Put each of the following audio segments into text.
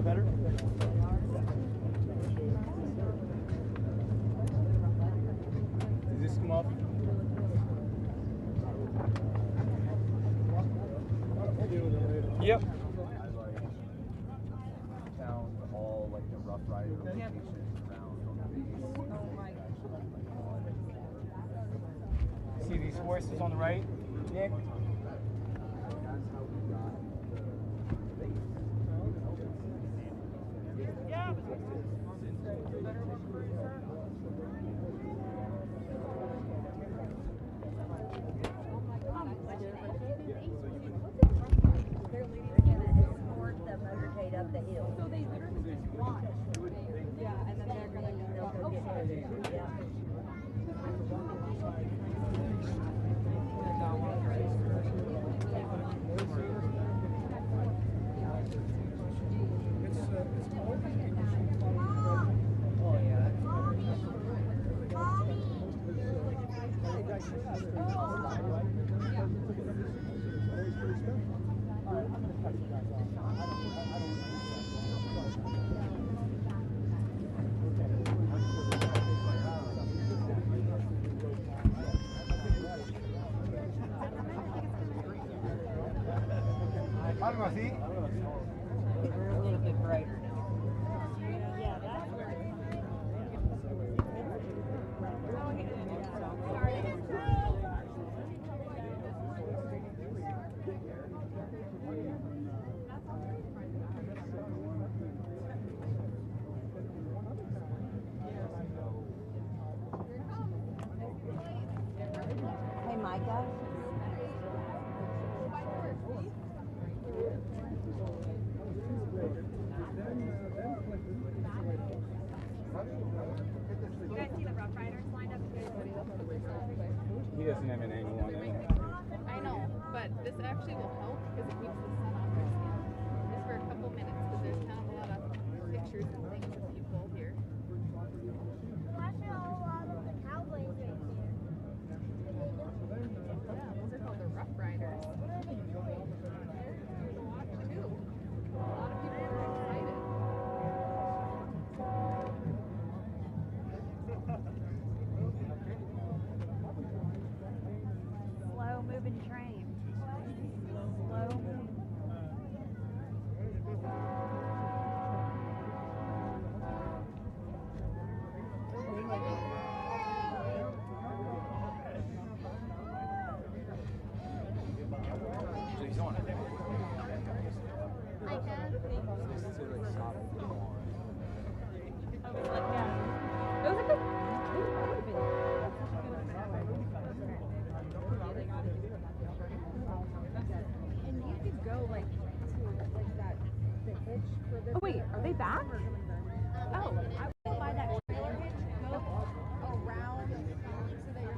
better? Does this come up? Yep. Found all like the Rough Rider locations around on the base. See these horses on the right, Nick? Up the hill. So they literally just watch. Yeah, and then they're gonna go get her. Yeah. Algo así. We're a little bit brighter now. Yeah, that's Hey, Micah. You guys see the Rough Riders lined up here? He doesn't have an angle on it. I know, but this actually will help because it keeps the sun off their skin. Just for a couple minutes because there's kind of a lot of pictures and things of people here. Watching a lot of the cowboys right here. Yeah, those are called the Rough Riders. Too. A lot of people are excited. Slow moving train. Slow moving. So he's on it. I can. And you could go like to like that the hitch for the. Oh wait, are they back? Oh, I would buy that trailer hitch. Go around so that you're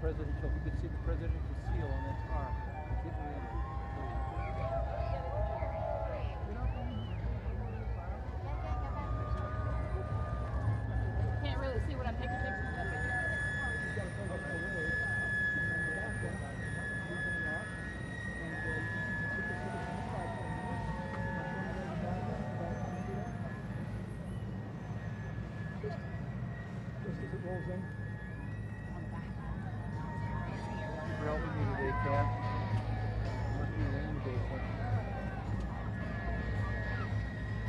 presidential, if you could see the presidential seal on that car. Get me in. Can't really see what I'm taking pictures of. For helping me today, Kat. Must be an rainy day for you.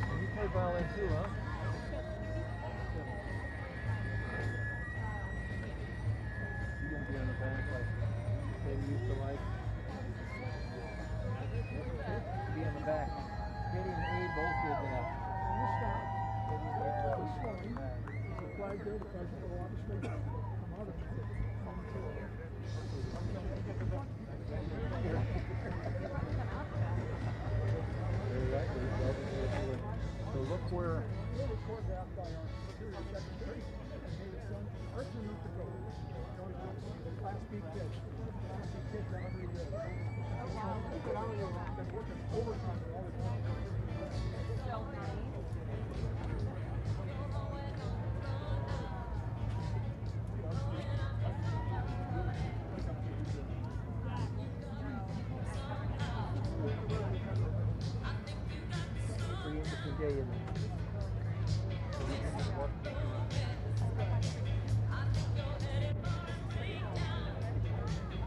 And you play violin too, huh? You gonna be on the back like Katie used to like? Be on the back. Katie and Abe both did that. So look where. Pretty interesting day, isn't it?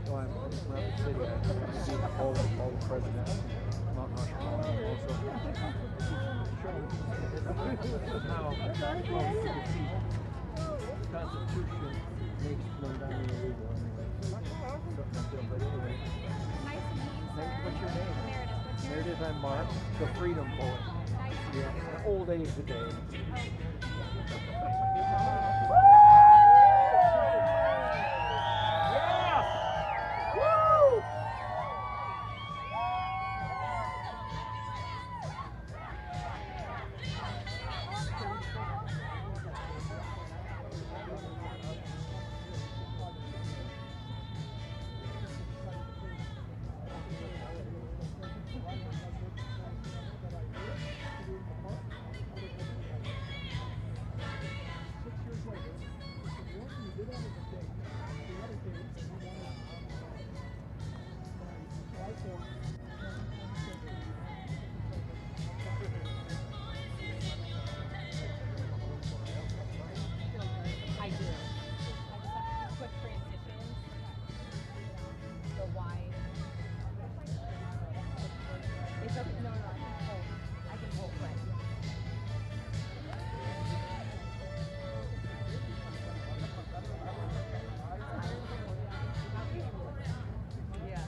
So I'm around the city. I see all the presidents. Not Rushmore. Also, how the Constitution makes monogamy illegal. But anyway, Nice to meet you, sir. what's your name? Meredith. What's yours? Meredith, I'm Mark, the Freedom Poet. Nice to meet you. Yeah, old age today. I do. I just have quick transitions. The wide. It's okay. No, I can hold right. Yeah.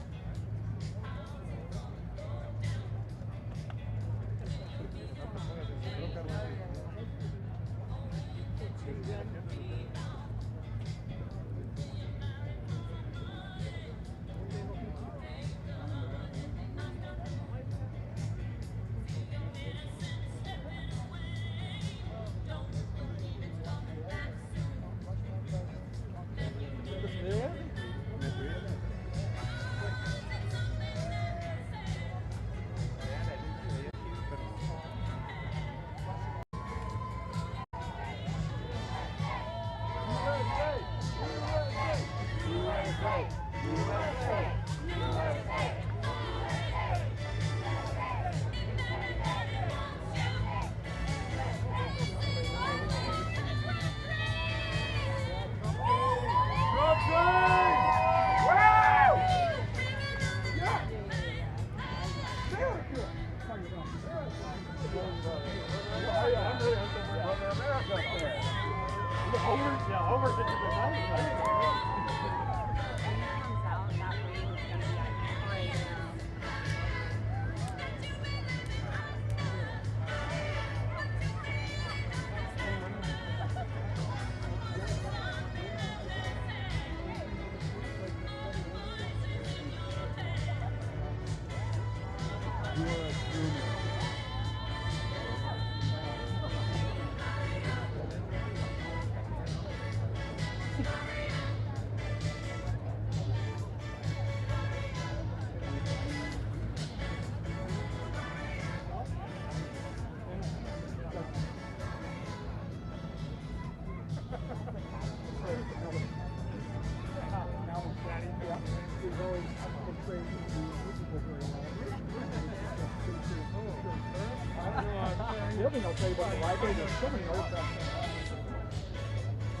other thing I'll tell you about the library, there's so many artifacts.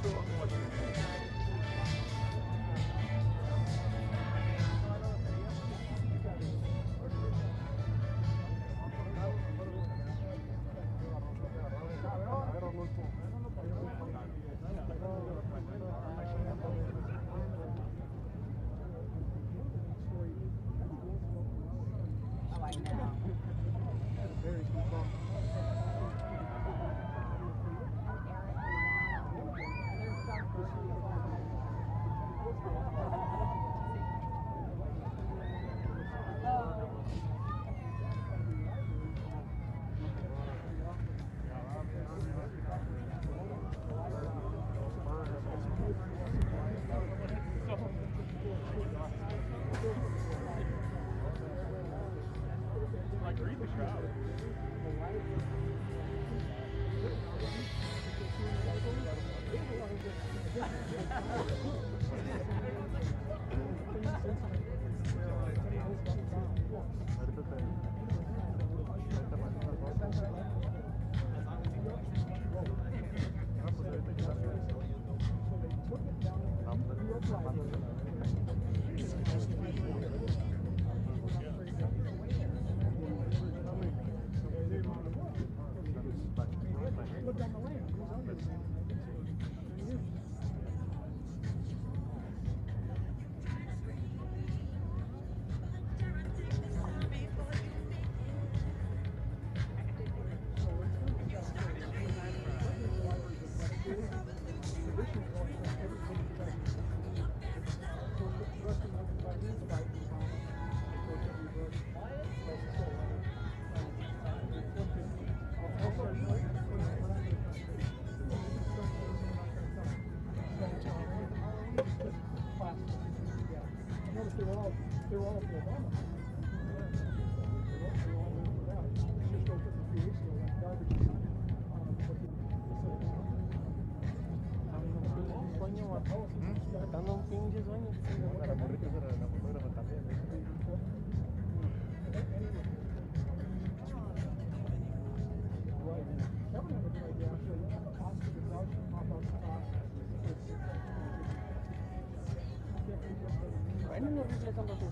Oh, I know. Like read the crowd. They're all for Obama. Dando un pinche sueño. La morrita era la fotógrafa también. Bueno, no reflejan los ojos.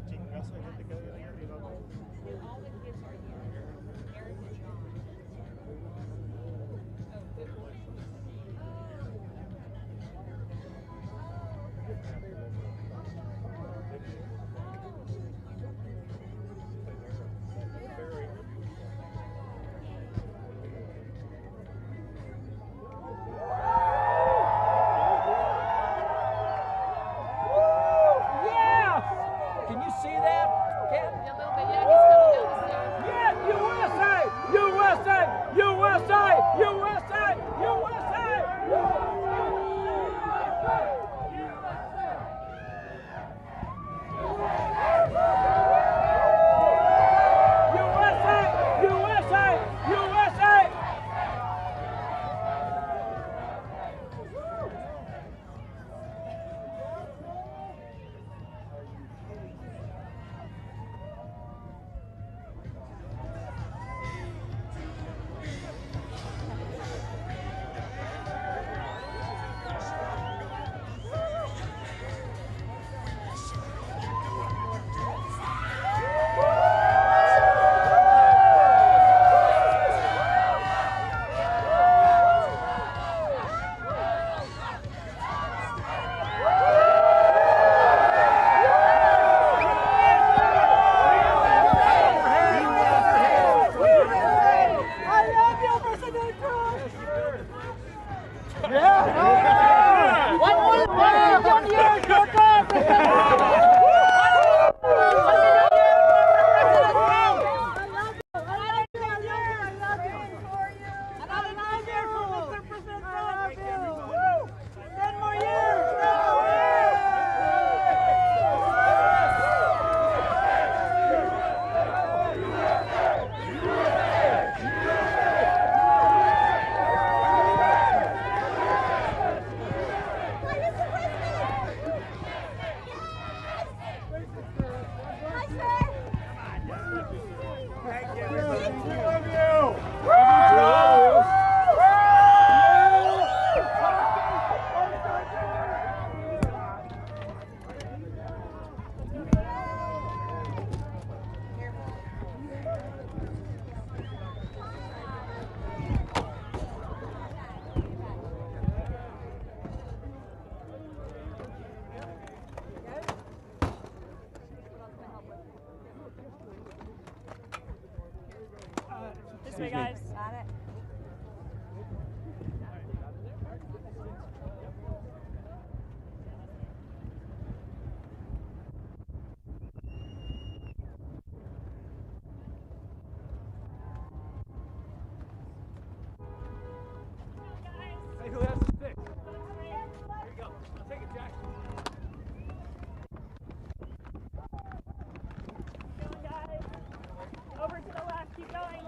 Chingazo de gente que hay ahí arriba. it. Hey, who has the stick? Here you go. Take it, Jack. Keep going, guys. Over to the left. Keep going.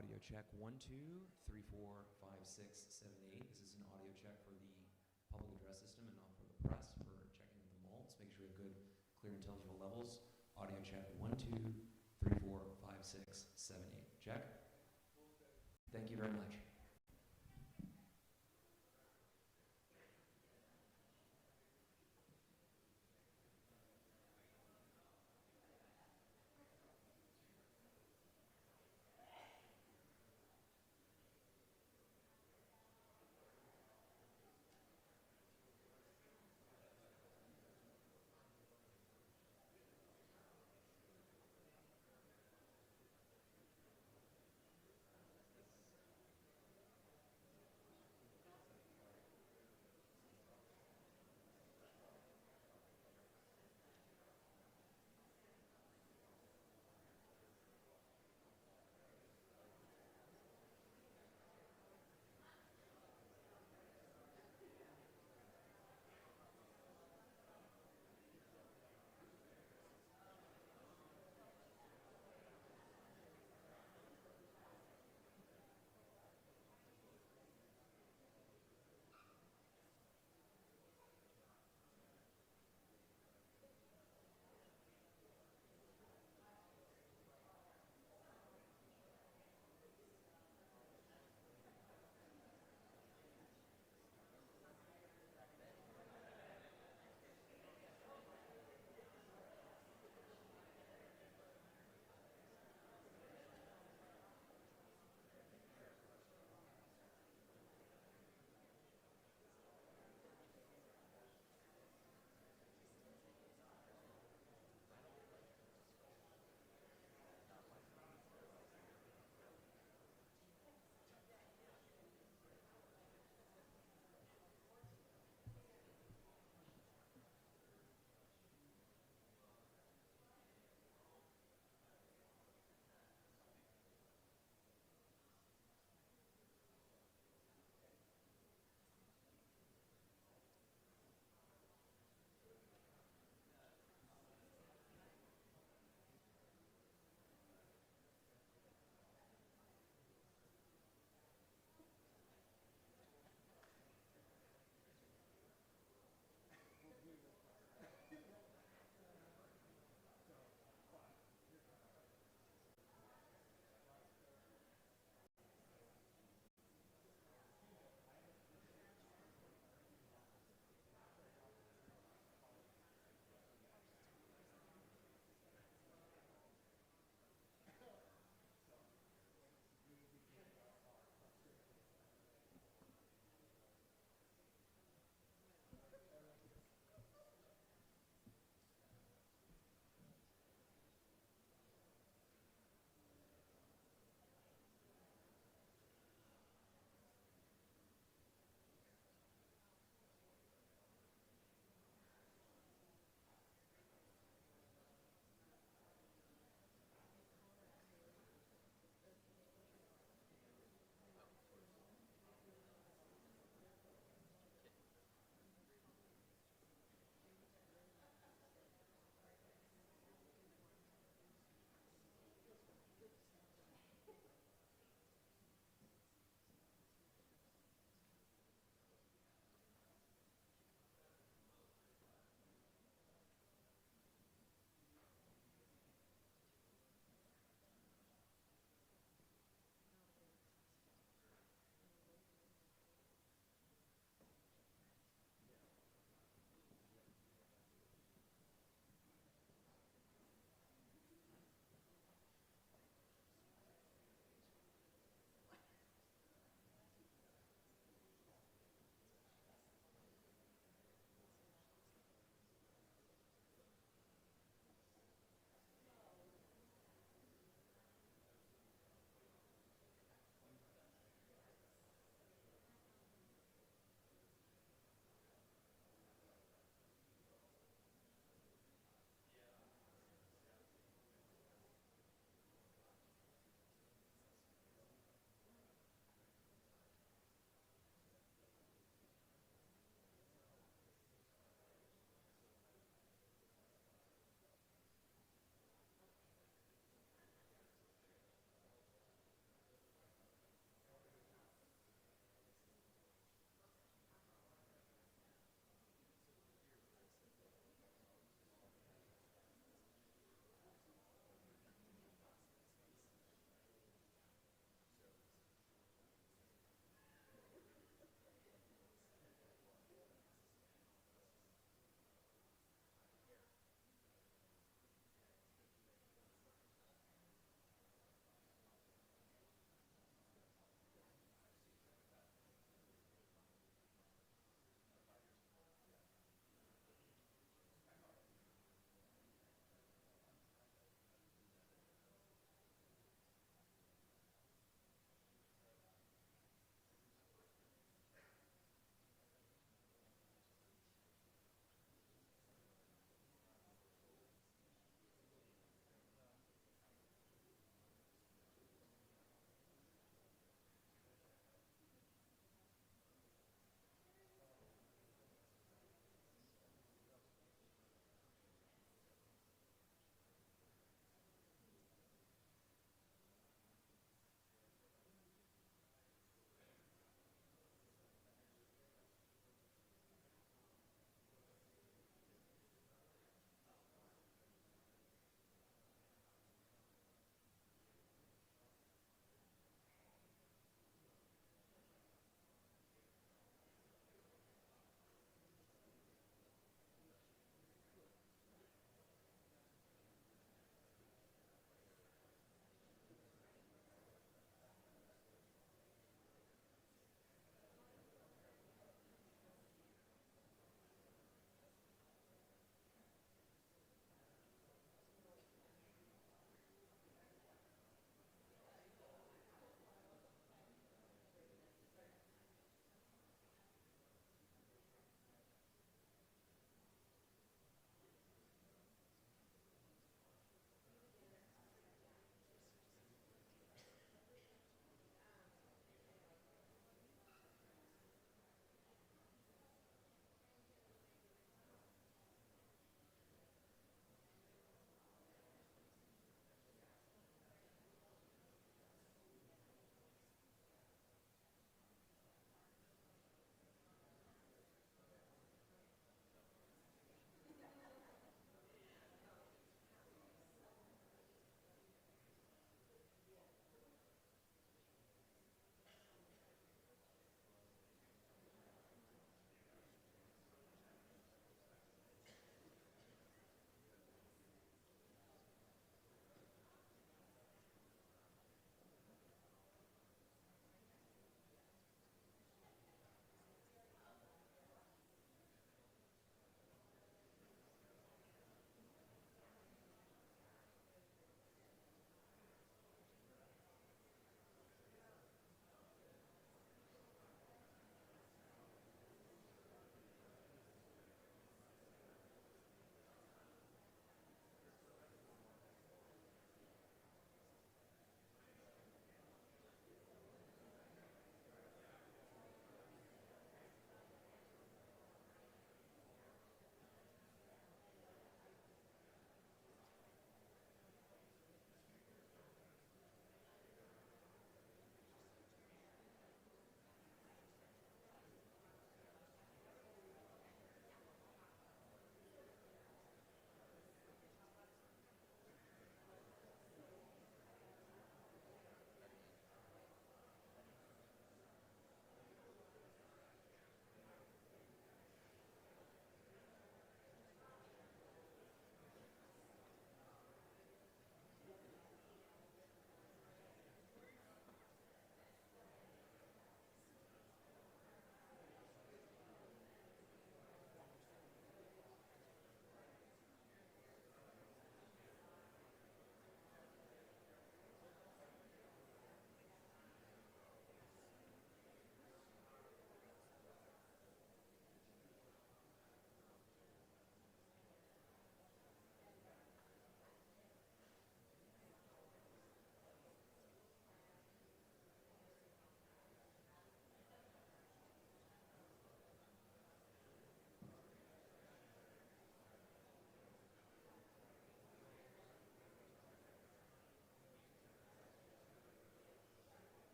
Audio check 1, 2, 3, 4, 5, 6, 7, 8. This is an audio check for the public address system and not for the press for checking the mults. Make sure you have good, clear, intelligible levels. Audio check 1, 2, 3, 4, 5, 6, 7, 8. Check. Thank you very much.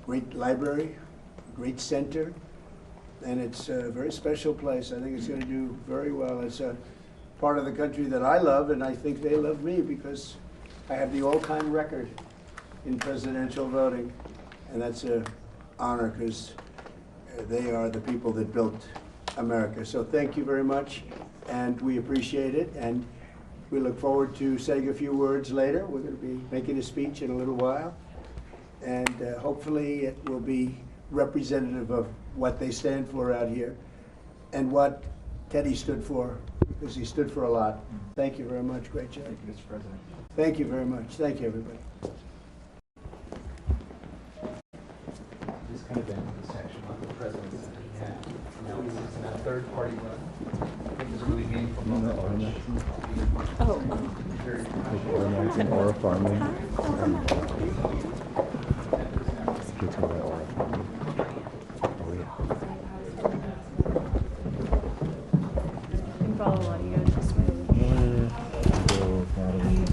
great library, great center, and it's a very special place. I think it's going to do very well. It's a part of the country that I love, and I think they love me because I have the all-time record in presidential voting, and that's an honor because they are the people that built America. So thank you very much, and we appreciate it, and we look forward to saying a few words later. We're going to be making a speech in a little while, and hopefully it will be representative of what they stand for out here and what Teddy stood for, because he stood for a lot. Thank you very much. Great job. Thank you, Mr. President. Thank you very much. Thank you, everybody. This kind of ends the section on the presidents that he had. Now he's in that third party run. I think it's a really meaningful moment. Like aura farming. You're talking about aura farming. Oh yeah. You can follow along. You go this way. Go, Natalie.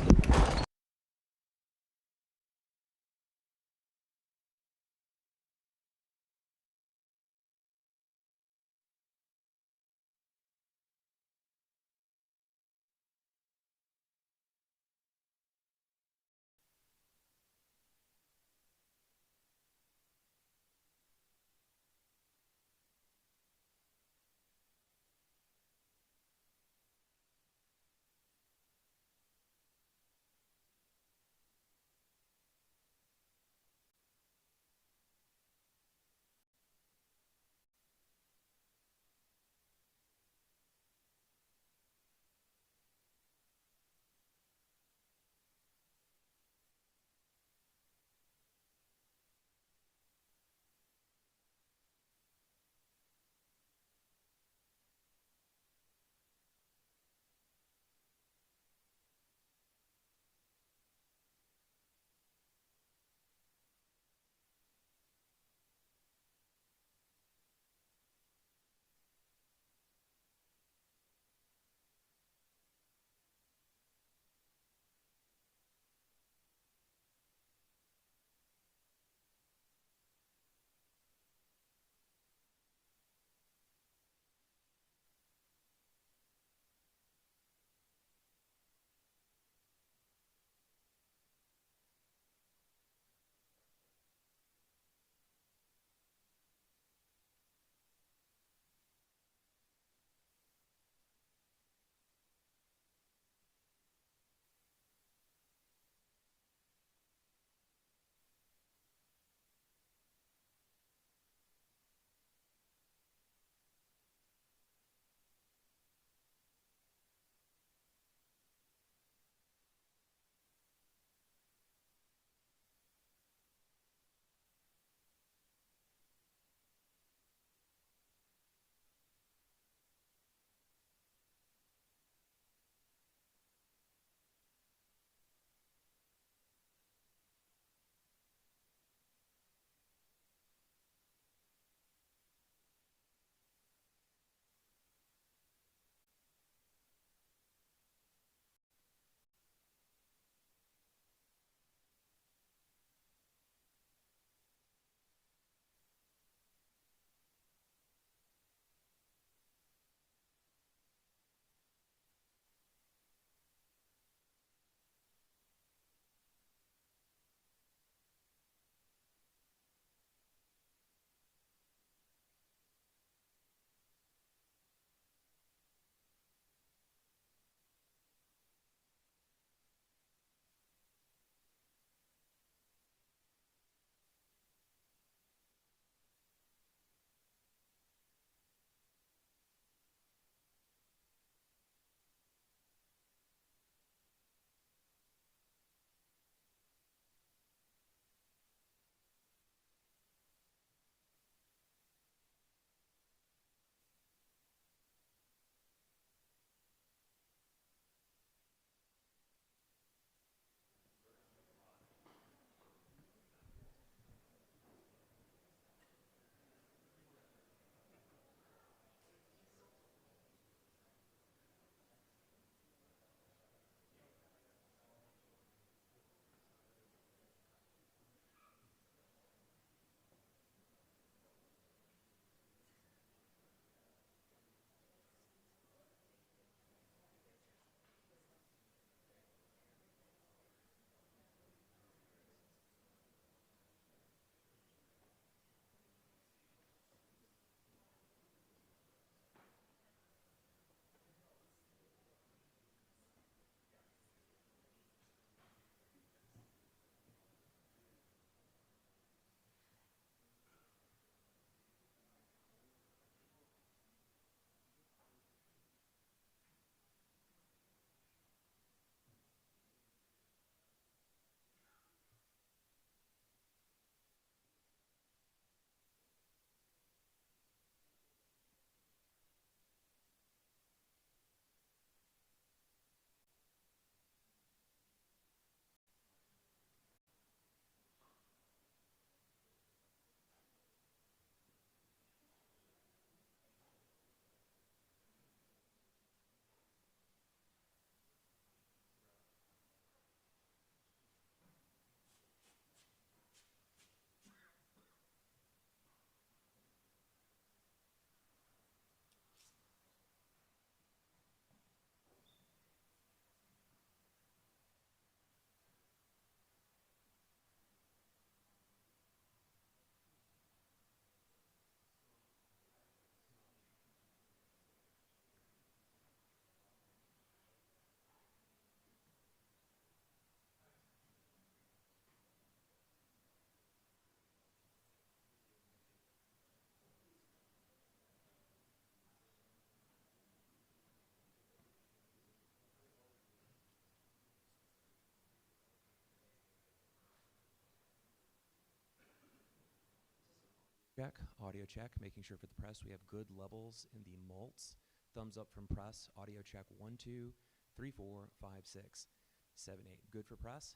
Check, audio check, making sure for the press we have good levels in the mults. Thumbs up from press, audio check 1, 2, 3, 4, 5, 6, 7, 8. Good for press?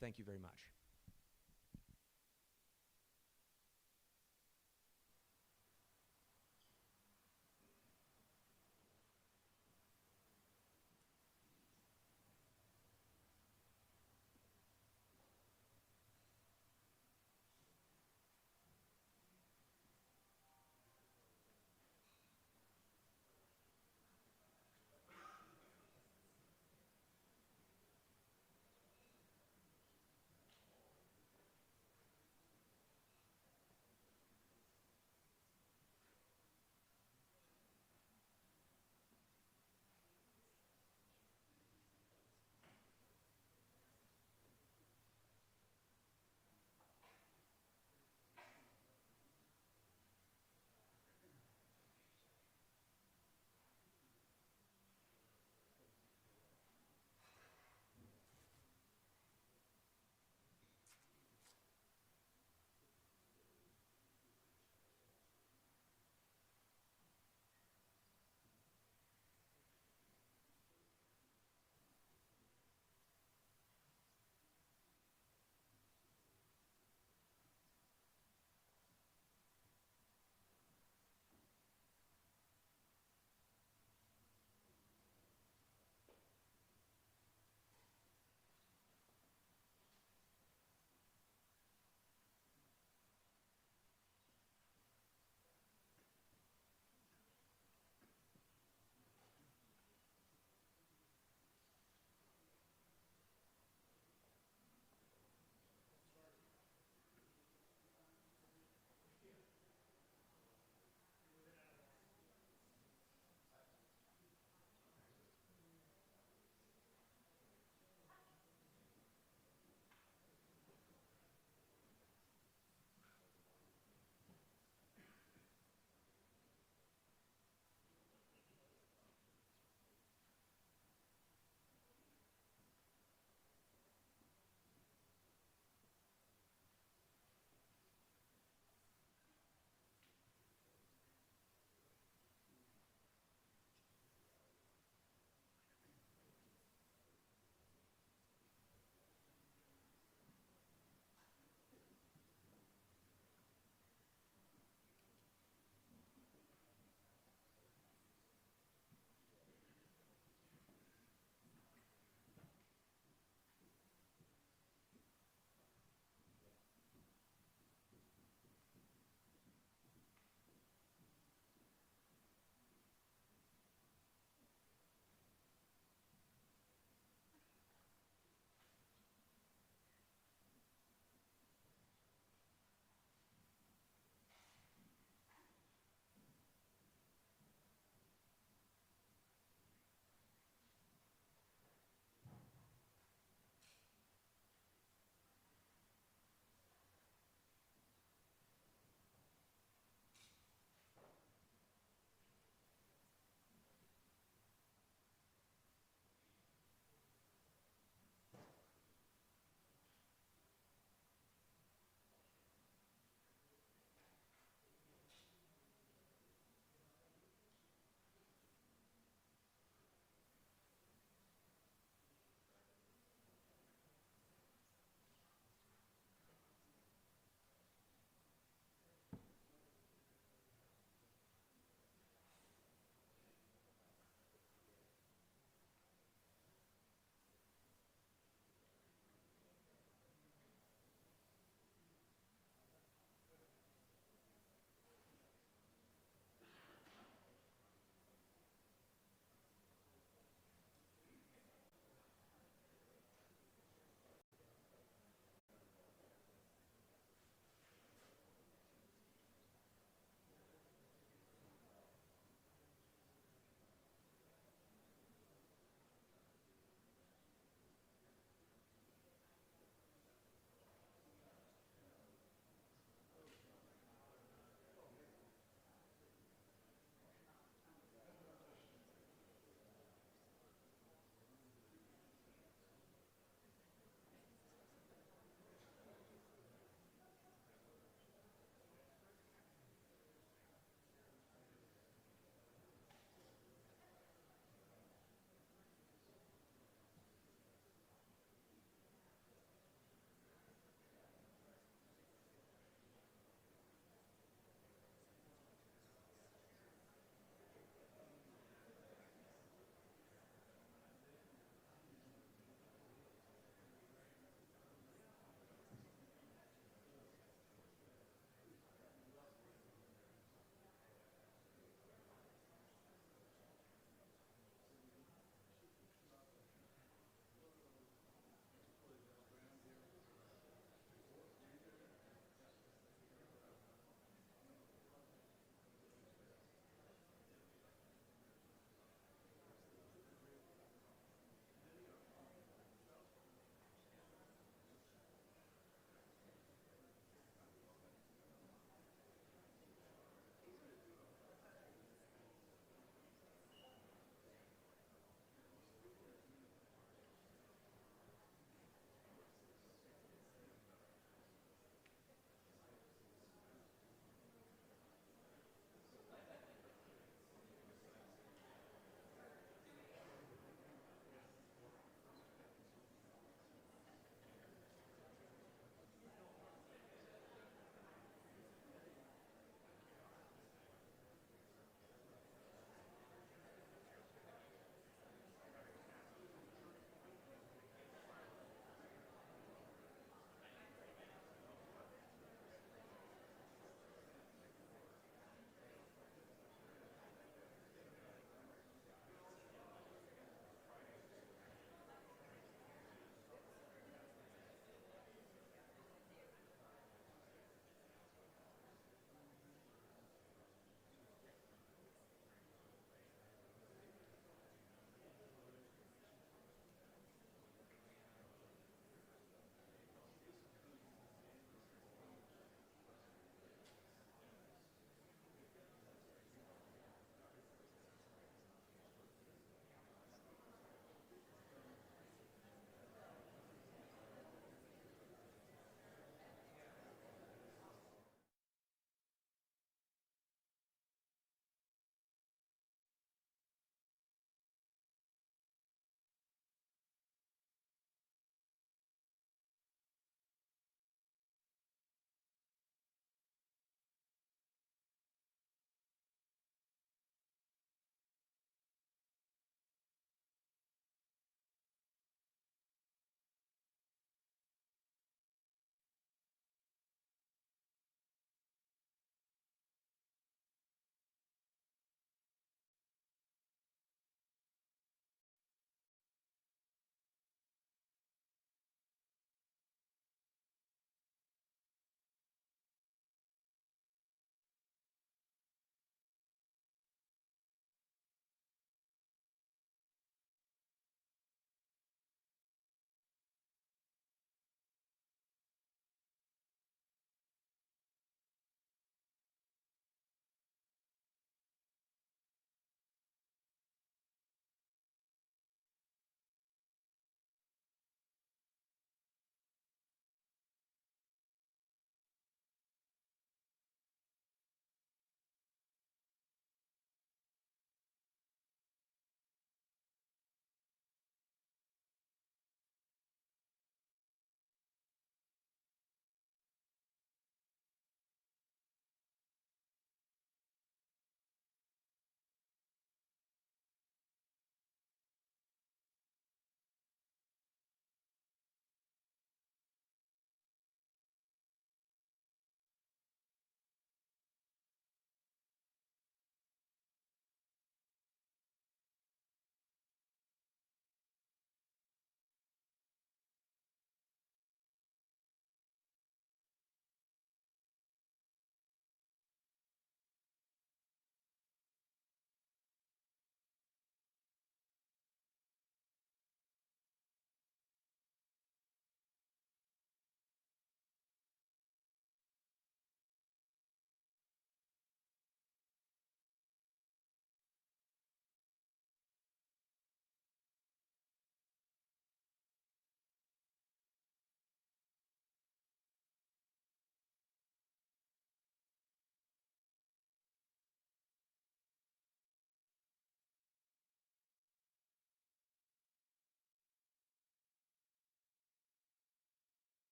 Thank you very much.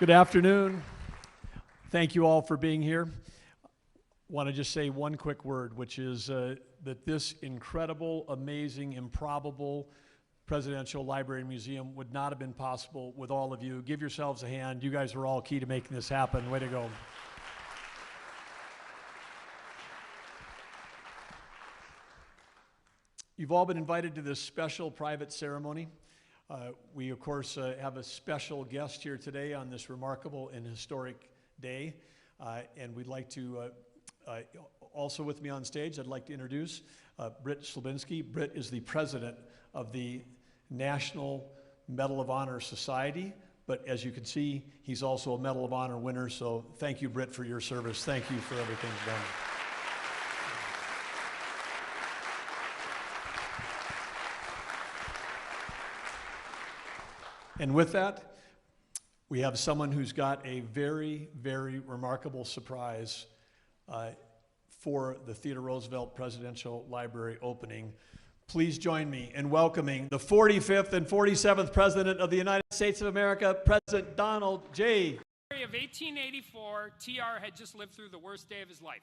Good afternoon. Thank you all for being here. Want to just say one quick word, which is that this incredible, amazing, improbable Presidential Library and Museum would not have been possible with all of you. Give yourselves a hand. You guys were all key to making this happen. Way to go. You've all been invited to this special private ceremony. We, of course, have a special guest here today on this remarkable and historic day. And we'd like to, also with me on stage, I'd like to introduce Britt Slabinski. Britt is the president of the National Medal of Honor Society. But as you can see, he's also a Medal of Honor winner. So thank you, Britt, for your service. Thank you for everything you've done. And with that, we have someone who's got a very, very remarkable surprise for the Theodore Roosevelt Presidential Library opening. Please join me in welcoming the 45th and 47th President of the United States of America, President Donald J. Of 1884, TR had just lived through the worst day of his life.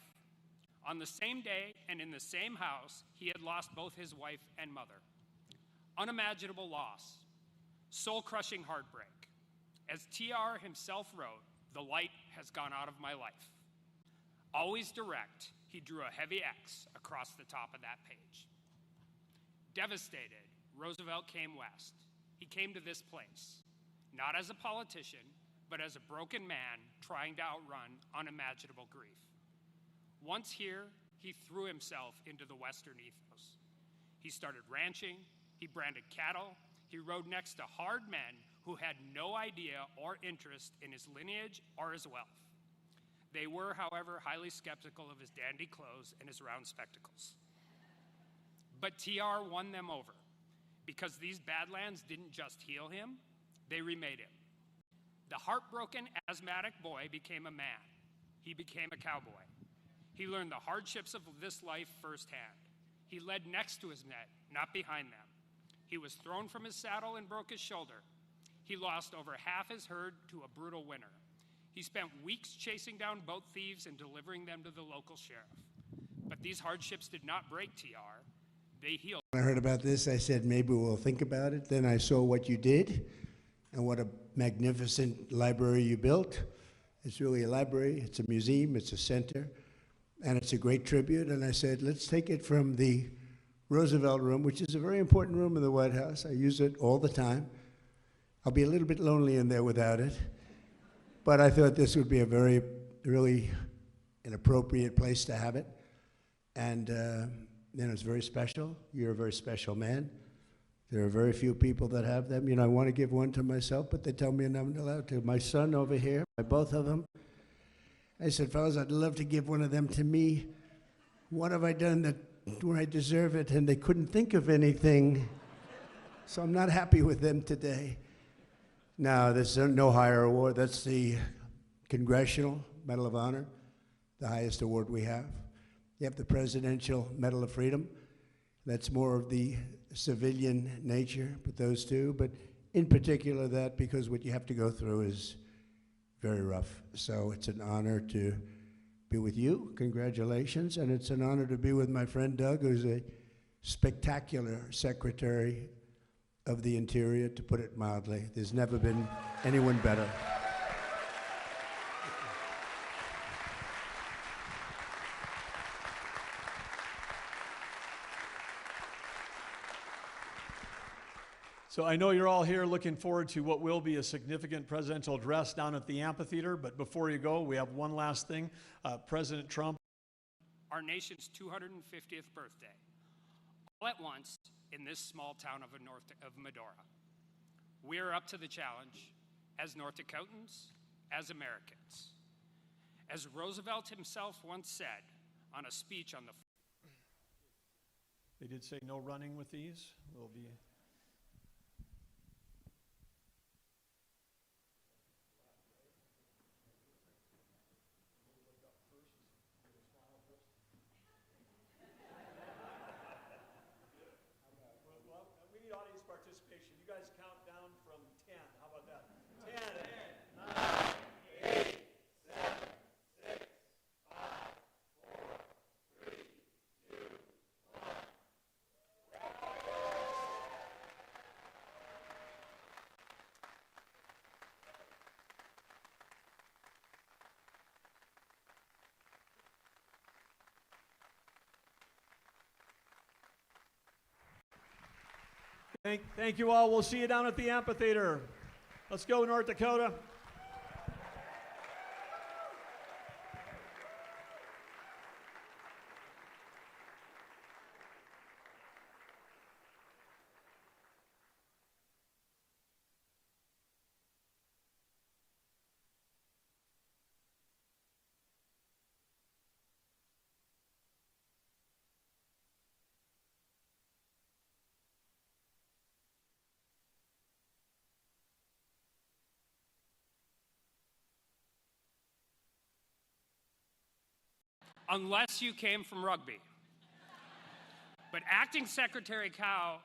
On the same day and in the same house, he had lost both his wife and mother. Unimaginable loss. Soul-crushing heartbreak. As TR himself wrote, "The light has gone out of my life." Always direct, he drew a heavy X across the top of that page. Devastated, Roosevelt came west. He came to this place, not as a politician, but as a broken man trying to outrun unimaginable grief. Once here, he threw himself into the Western ethos. He started ranching, he branded cattle, he rode next to hard men who had no idea or interest in his lineage or his wealth. They were, however, highly skeptical of his dandy clothes and his round spectacles. But TR won them over, because these Badlands didn't just heal him, they remade him. The heartbroken asthmatic boy became a man. He became a cowboy. He learned the hardships of this life firsthand. He led next to his net, not behind them. He was thrown from his saddle and broke his shoulder. He lost over half his herd to a brutal winter. He spent weeks chasing down boat thieves and delivering them to the local sheriff. But these hardships did not break TR. They healed. When I heard about this, I said, maybe we'll think about it. Then I saw what you did and what a magnificent library you built. It's really a library, it's a museum, it's a center, and it's a great tribute. And I said, let's take it from the Roosevelt Room, which is a very important room in the White House. I use it all the time. I'll be a little bit lonely in there without it. But I thought this would be a really an appropriate place to have it. And it's very special. You're a very special man. There are very few people that have them. You know, I want to give one to myself, but they tell me I'm not allowed to. My son over here, both of them. I said, fellas, I'd love to give one of them to me. What have I done that where I deserve it? And they couldn't think of anything. So I'm not happy with them today. Now, there's no higher award. That's the Congressional Medal of Honor, the highest award we have. You have the Presidential Medal of Freedom. That's more of the civilian nature, but those two. But in particular that, because what you have to go through is very rough. So it's an honor to be with you. Congratulations. And it's an honor to be with my friend Doug, who's a spectacular Secretary of the Interior, to put it mildly. There's never been anyone better. So I know you're all here looking forward to what will be a significant presidential address down at the amphitheater, but before you go, we have one last thing. President Trump. Our nation's 250th birthday, all at once in this small town of Medora. We are up to the challenge as North Dakotans, as Americans. As Roosevelt himself once said on a speech on the... They did say no running with these. We'll be... participation. You guys count down from 10. How about that? 10, 9, Thank you all. We'll see you down at the amphitheater. Let's go, North Dakota. Unless you came from rugby. But Acting Secretary Cow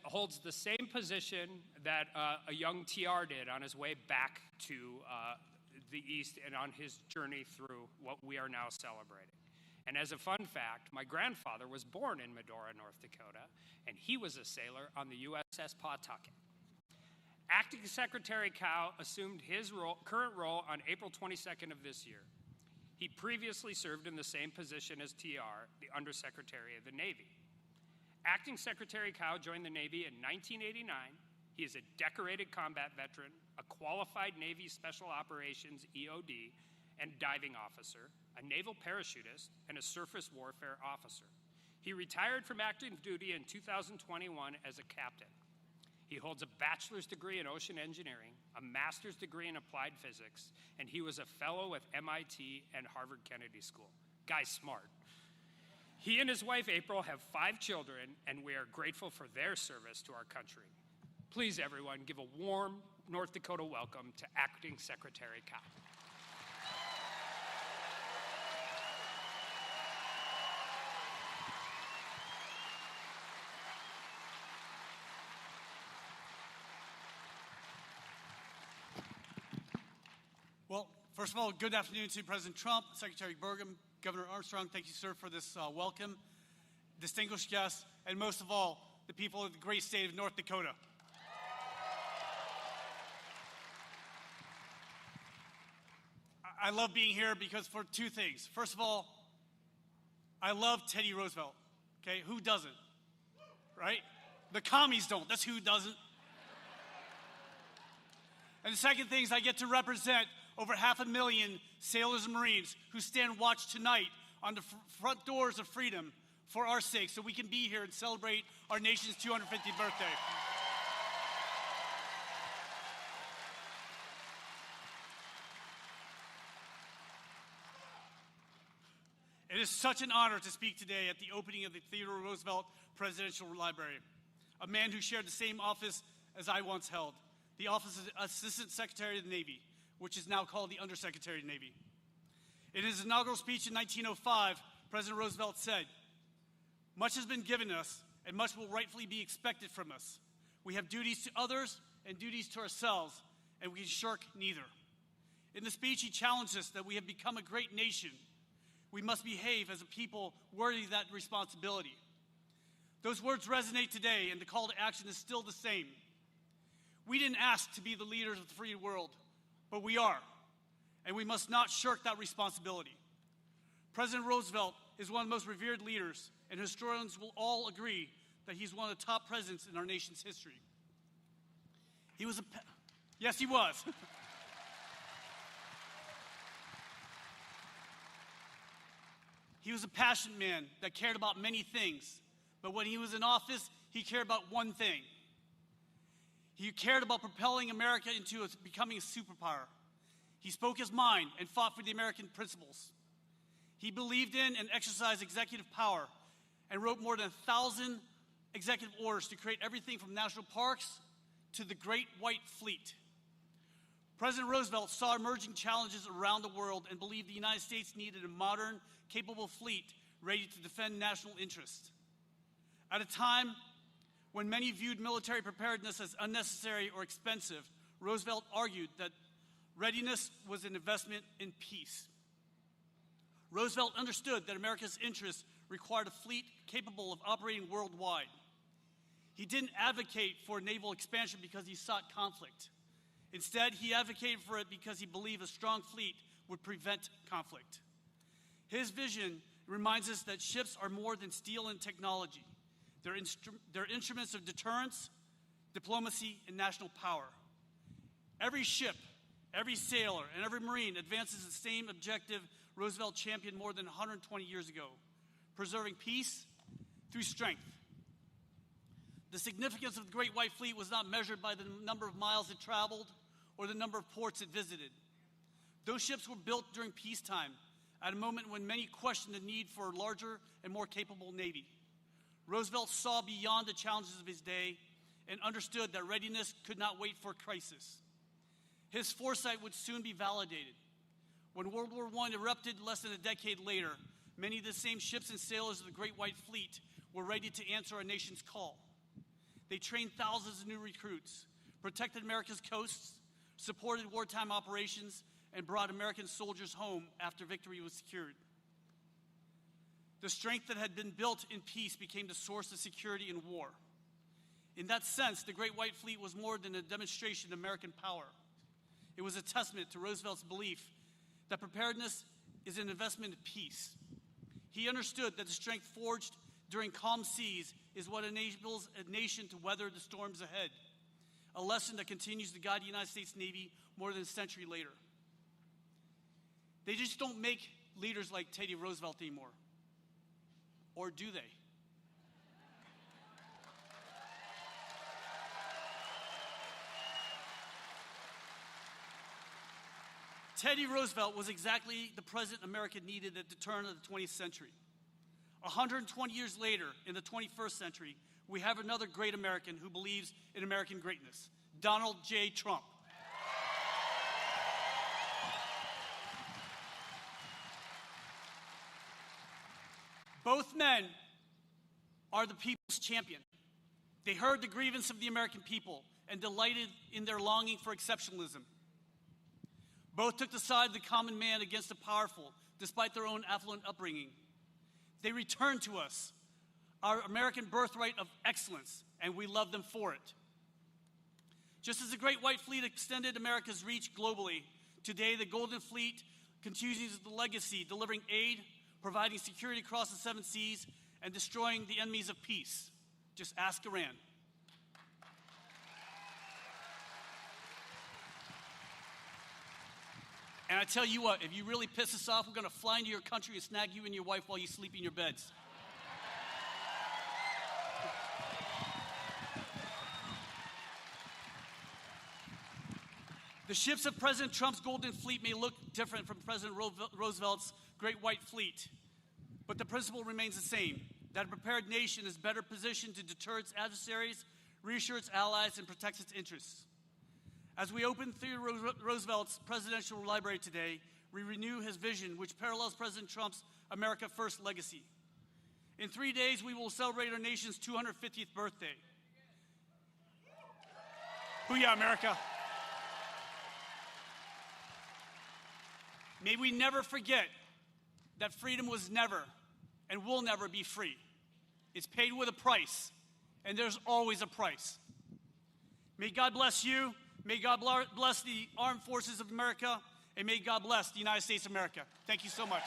holds the same position that a young TR did on his way back to the East and on his journey through what we are now celebrating. And as a fun fact, my grandfather was born in Medora, North Dakota, and he was a sailor on the USS Pawtucket. Acting Secretary Cow assumed his current role on April 22nd of this year. He previously served in the same position as TR, the Undersecretary of the Navy. Acting Secretary Cow joined the Navy in 1989. He is a decorated combat veteran, a qualified Navy Special Operations EOD and diving officer, a naval parachutist, and a surface warfare officer. He retired from active duty in 2021 as a captain. He holds a bachelor's degree in ocean engineering, a master's degree in applied physics, and he was a fellow with MIT and Harvard Kennedy School. Guy's smart. He and his wife April have 5 children, and we are grateful for their service to our country. Please, everyone, give a warm North Dakota welcome to Acting Secretary Cow. Well, first of all, good afternoon to President Trump, Secretary Burgum, Governor Armstrong. Thank you, sir, for this welcome. Distinguished guests, and most of all, the people of the great state of North Dakota. I love being here because for 2 things. First of all, I love Teddy Roosevelt. Okay, who doesn't? Right? The commies don't. That's who doesn't. And the second thing is I get to represent over 500,000 sailors and Marines who stand watch tonight on the front doors of freedom for our sake so we can be here and celebrate our nation's 250th birthday. It is such an honor to speak today at the opening of the Theodore Roosevelt Presidential Library, a man who shared the same office as I once held, the office of Assistant Secretary of the Navy, which is now called the Undersecretary of the Navy. In his inaugural speech in 1905, President Roosevelt said, "Much has been given us, and much will rightfully be expected from us. We have duties to others and duties to ourselves, and we can shirk neither." In the speech, he challenged us that we have become a great nation. We must behave as a people worthy of that responsibility. Those words resonate today, and the call to action is still the same. We didn't ask to be the leaders of the free world, but we are, and we must not shirk that responsibility. President Roosevelt is one of the most revered leaders, and historians will all agree that he's one of the top presidents in our nation's history. He was yes, he was. He was a passionate man that cared about many things, but when he was in office, he cared about one thing. He cared about propelling America into becoming a superpower. He spoke his mind and fought for the American principles. He believed in and exercised executive power and wrote more than 1,000 executive orders to create everything from national parks to the Great White Fleet. President Roosevelt saw emerging challenges around the world and believed the United States needed a modern, capable fleet ready to defend national interests. At a time when many viewed military preparedness as unnecessary or expensive, Roosevelt argued that readiness was an investment in peace. Roosevelt understood that America's interests required a fleet capable of operating worldwide. He didn't advocate for naval expansion because he sought conflict. Instead, he advocated for it because he believed a strong fleet would prevent conflict. His vision reminds us that ships are more than steel and technology. They're instruments of deterrence, diplomacy, and national power. Every ship, every sailor, and every Marine advances the same objective Roosevelt championed more than 120 years ago: preserving peace through strength. The significance of the Great White Fleet was not measured by the number of miles it traveled or the number of ports it visited. Those ships were built during peacetime, at a moment when many questioned the need for a larger and more capable Navy. Roosevelt saw beyond the challenges of his day and understood that readiness could not wait for crisis. His foresight would soon be validated. When World War I erupted less than a decade later, many of the same ships and sailors of the Great White Fleet were ready to answer our nation's call. They trained thousands of new recruits, protected America's coasts, supported wartime operations, and brought American soldiers home after victory was secured. The strength that had been built in peace became the source of security in war. In that sense, the Great White Fleet was more than a demonstration of American power. It was a testament to Roosevelt's belief that preparedness is an investment in peace. He understood that the strength forged during calm seas is what enables a nation to weather the storms ahead, a lesson that continues to guide the United States Navy more than a century later. They just don't make leaders like Teddy Roosevelt anymore. Or do they? Teddy Roosevelt was exactly the president America needed at the turn of the 20th century. 120 years later, in the 21st century, we have another great American who believes in American greatness: Donald J. Trump. Both men are the people's champion. They heard the grievance of the American people and delighted in their longing for exceptionalism. Both took the side of the common man against the powerful, despite their own affluent upbringing. They returned to us our American birthright of excellence, and we love them for it. Just as the Great White Fleet extended America's reach globally, today the Golden Fleet continues the legacy, delivering aid, providing security across the 7 seas, and destroying the enemies of peace. Just ask Iran. And I tell you what, if you really piss us off, we're going to fly into your country and snag you and your wife while you sleep in your beds. The ships of President Trump's Golden Fleet may look different from President Roosevelt's Great White Fleet, but the principle remains the same: that a prepared nation is better positioned to deter its adversaries, reassure its allies, and protect its interests. As we open Theodore Roosevelt's Presidential Library today, we renew his vision, which parallels President Trump's America First legacy. In 3 days, we will celebrate our nation's 250th birthday. Booyah, America! May we never forget that freedom was never and will never be free. It's paid with a price, and there's always a price. May God bless you. May God bless the Armed Forces of America, and may God bless the United States of America. Thank you so much.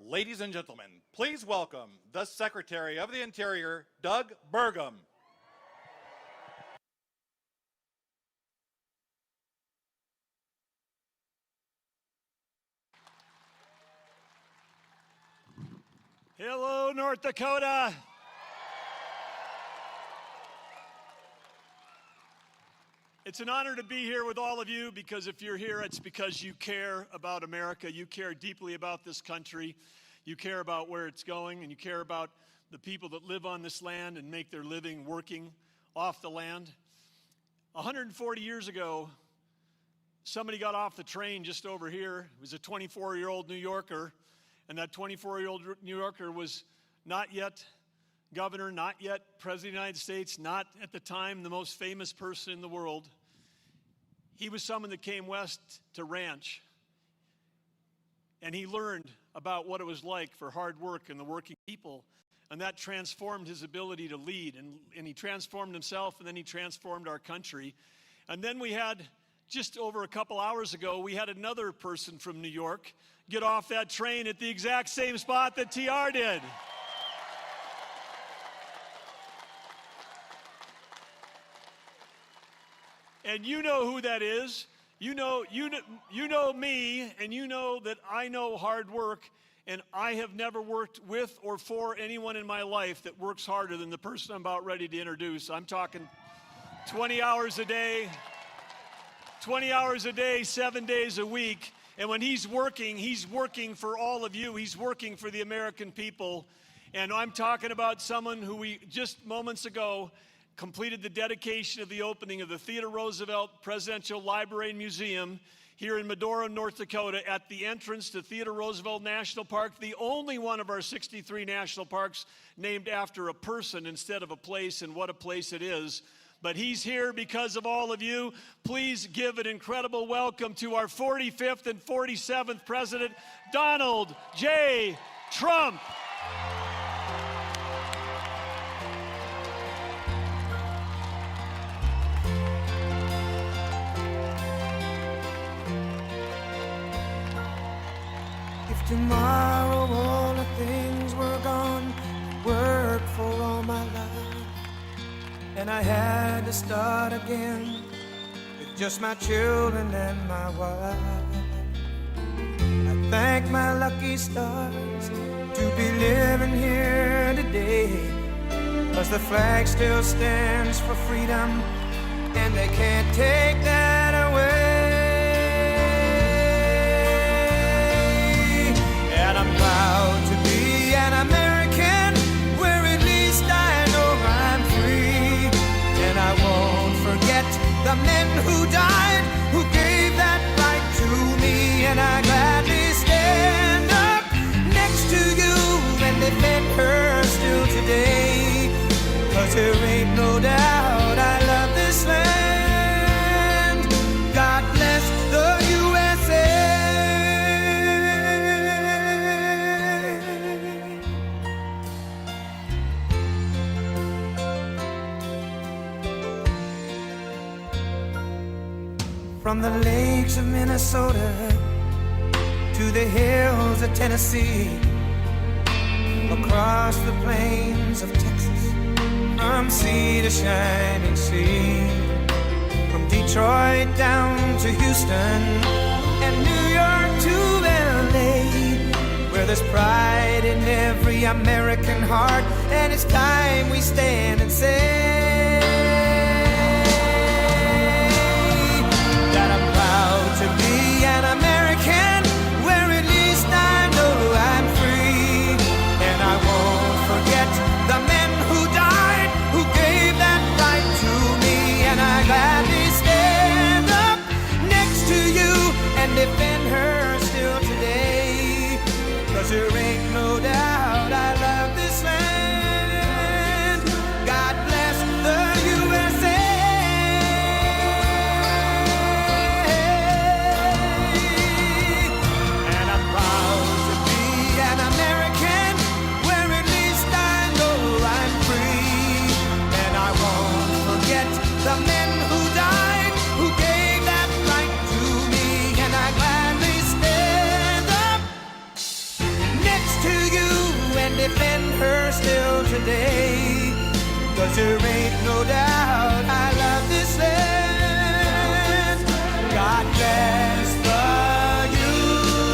Ladies and gentlemen, please welcome the Secretary of the Interior, Doug Burgum. Hello, North Dakota. It's an honor to be here with all of you, because if you're here, it's because you care about America. You care deeply about this country. You care about where it's going, and you care about the people that live on this land and make their living working off the land. 140 years ago, somebody got off the train just over here. It was a 24-year-old New Yorker, and that 24-year-old New Yorker was not yet governor, not yet president of the United States, not at the time the most famous person in the world. He was someone that came west to ranch, and he learned about what it was like for hard work and the working people, and that transformed his ability to lead, and he transformed himself, and then he transformed our country. And then we had, just over a couple hours ago, we had another person from New York get off that train at the exact same spot that TR did. And you know who that is. You know me, and you know that I know hard work, and I have never worked with or for anyone in my life that works harder than the person I'm about ready to introduce. I'm talking 20 hours a day, 7 days a week. And when he's working for all of you. He's working for the American people. And I'm talking about someone who we just moments ago completed the dedication of the opening of the Theodore Roosevelt Presidential Library and Museum here in Medora, North Dakota, at the entrance to Theodore Roosevelt National Park, the only one of our 63 national parks named after a person instead of a place, and what a place it is. But he's here because of all of you. Please give an incredible welcome to our 45th and 47th President, Donald J. Trump. If tomorrow all the things were gone, worked for all my life, and I had to start again with just my children and my wife, I thank my lucky stars to be living here today, 'cause the flag still stands for freedom, and they can't take that away. And I'm proud to be an American, where at least I know I'm free. And I won't forget the men who died, who gave that right to me. And I gladly stand up next to you and defend her still today, 'cause there ain't no doubt I love this land. God bless the USA. From the lakes of Minnesota to the hills of Tennessee, across the plains of Texas, from sea to shining sea, from Detroit down to Houston and New York to LA, where there's pride in every American heart, and it's time we stand and say that I'm proud to be an American, where at least I know I'm free. And I won't forget the men who died, who gave that right to me. And I gladly stand up next to you and defend her still today, 'cause there ain't no doubt I love this land. God bless the USA. The men who died, who gave that right to me. And I gladly stand up next 'cause there ain't no doubt I love this land. God bless the USA.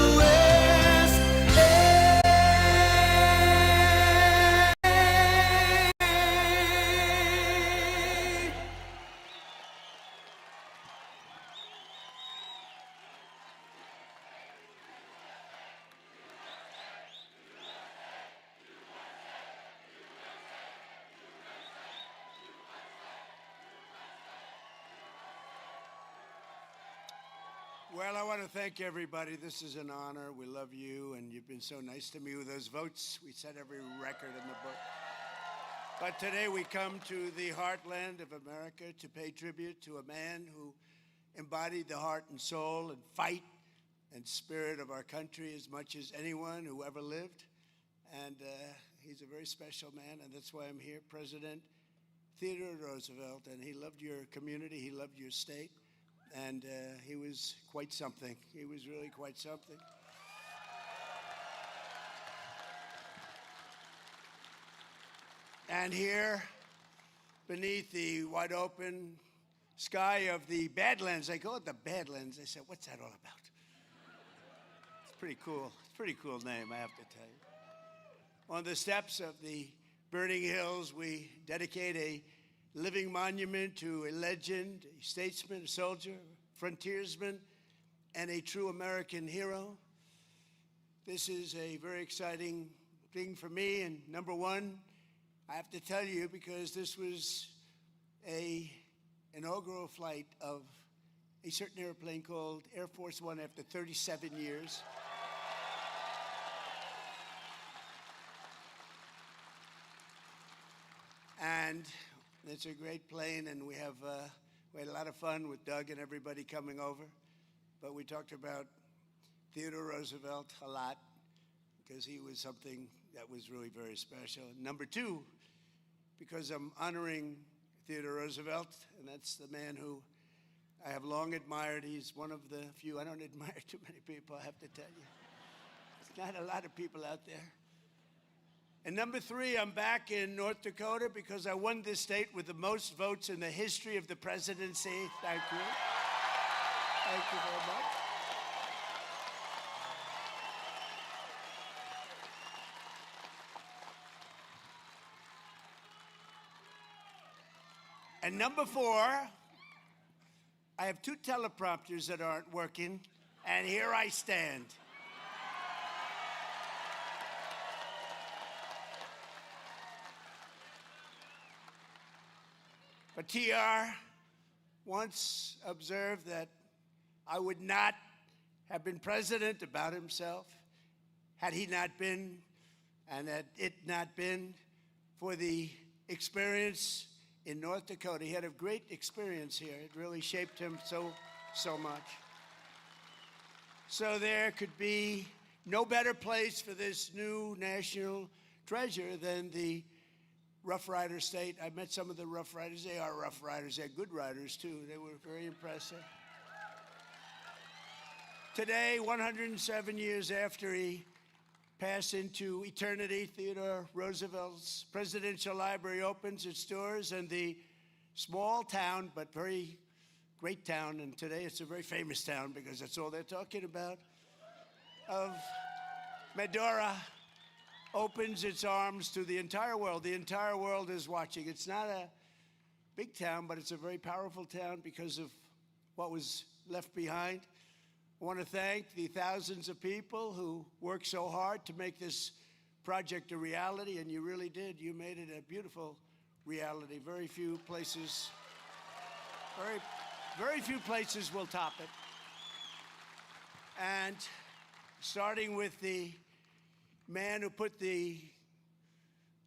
Well, I want to thank everybody. This is an honor. We love you, and you've been so nice to me with those votes. We set every record in the book. But today we come to the heartland of America to pay tribute to a man who embodied the heart and soul and fight and spirit of our country as much as anyone who ever lived. And he's a very special man, and that's why I'm here, President Theodore Roosevelt. And he loved your community. He loved your state. And he was quite something. He was really quite something. And here, beneath the wide open sky of the Badlands, I call it the Badlands. I said, what's that all about? It's pretty cool. It's a pretty cool name, I have to tell you. On the steps of the burning hills, we dedicate a living monument to a legend, a statesman, a soldier, a frontiersman, and a true American hero. This is a very exciting thing for me. And number one, I have to tell you, because this was an inaugural flight of a certain airplane called Air Force One after 37 years. And it's a great plane, and we had a lot of fun with Doug and everybody coming over. But we talked about Theodore Roosevelt a lot because he was something that was really very special. Number two, because I'm honoring Theodore Roosevelt, and that's the man who I have long admired. He's one of the few. I don't admire too many people, I have to tell you. There's not a lot of people out there. And number three, I'm back in North Dakota because I won this state with the most votes in the history of the presidency. Thank you. Thank you very much. And number four, I have two teleprompters that aren't working, and here I stand. But TR once observed that I would not have been president about himself had he not been, and had it not been for the experience in North Dakota. He had a great experience here. It really shaped him so much. So there could be no better place for this new national treasure than the Rough Rider state. I met some of the Rough Riders. They are Rough Riders. They're good riders, too. They were very impressive. Today, 107 years after he passed into eternity, Theodore Roosevelt's Presidential Library opens its doors, and the small town, but very great town, and today it's a very famous town because that's all they're talking about, of Medora opens its arms to the entire world. The entire world is watching. It's not a big town, but it's a very powerful town because of what was left behind. I want to thank the thousands of people who worked so hard to make this project a reality, and you really did. You made it a beautiful reality. Very few places will top it. And starting with the man who put the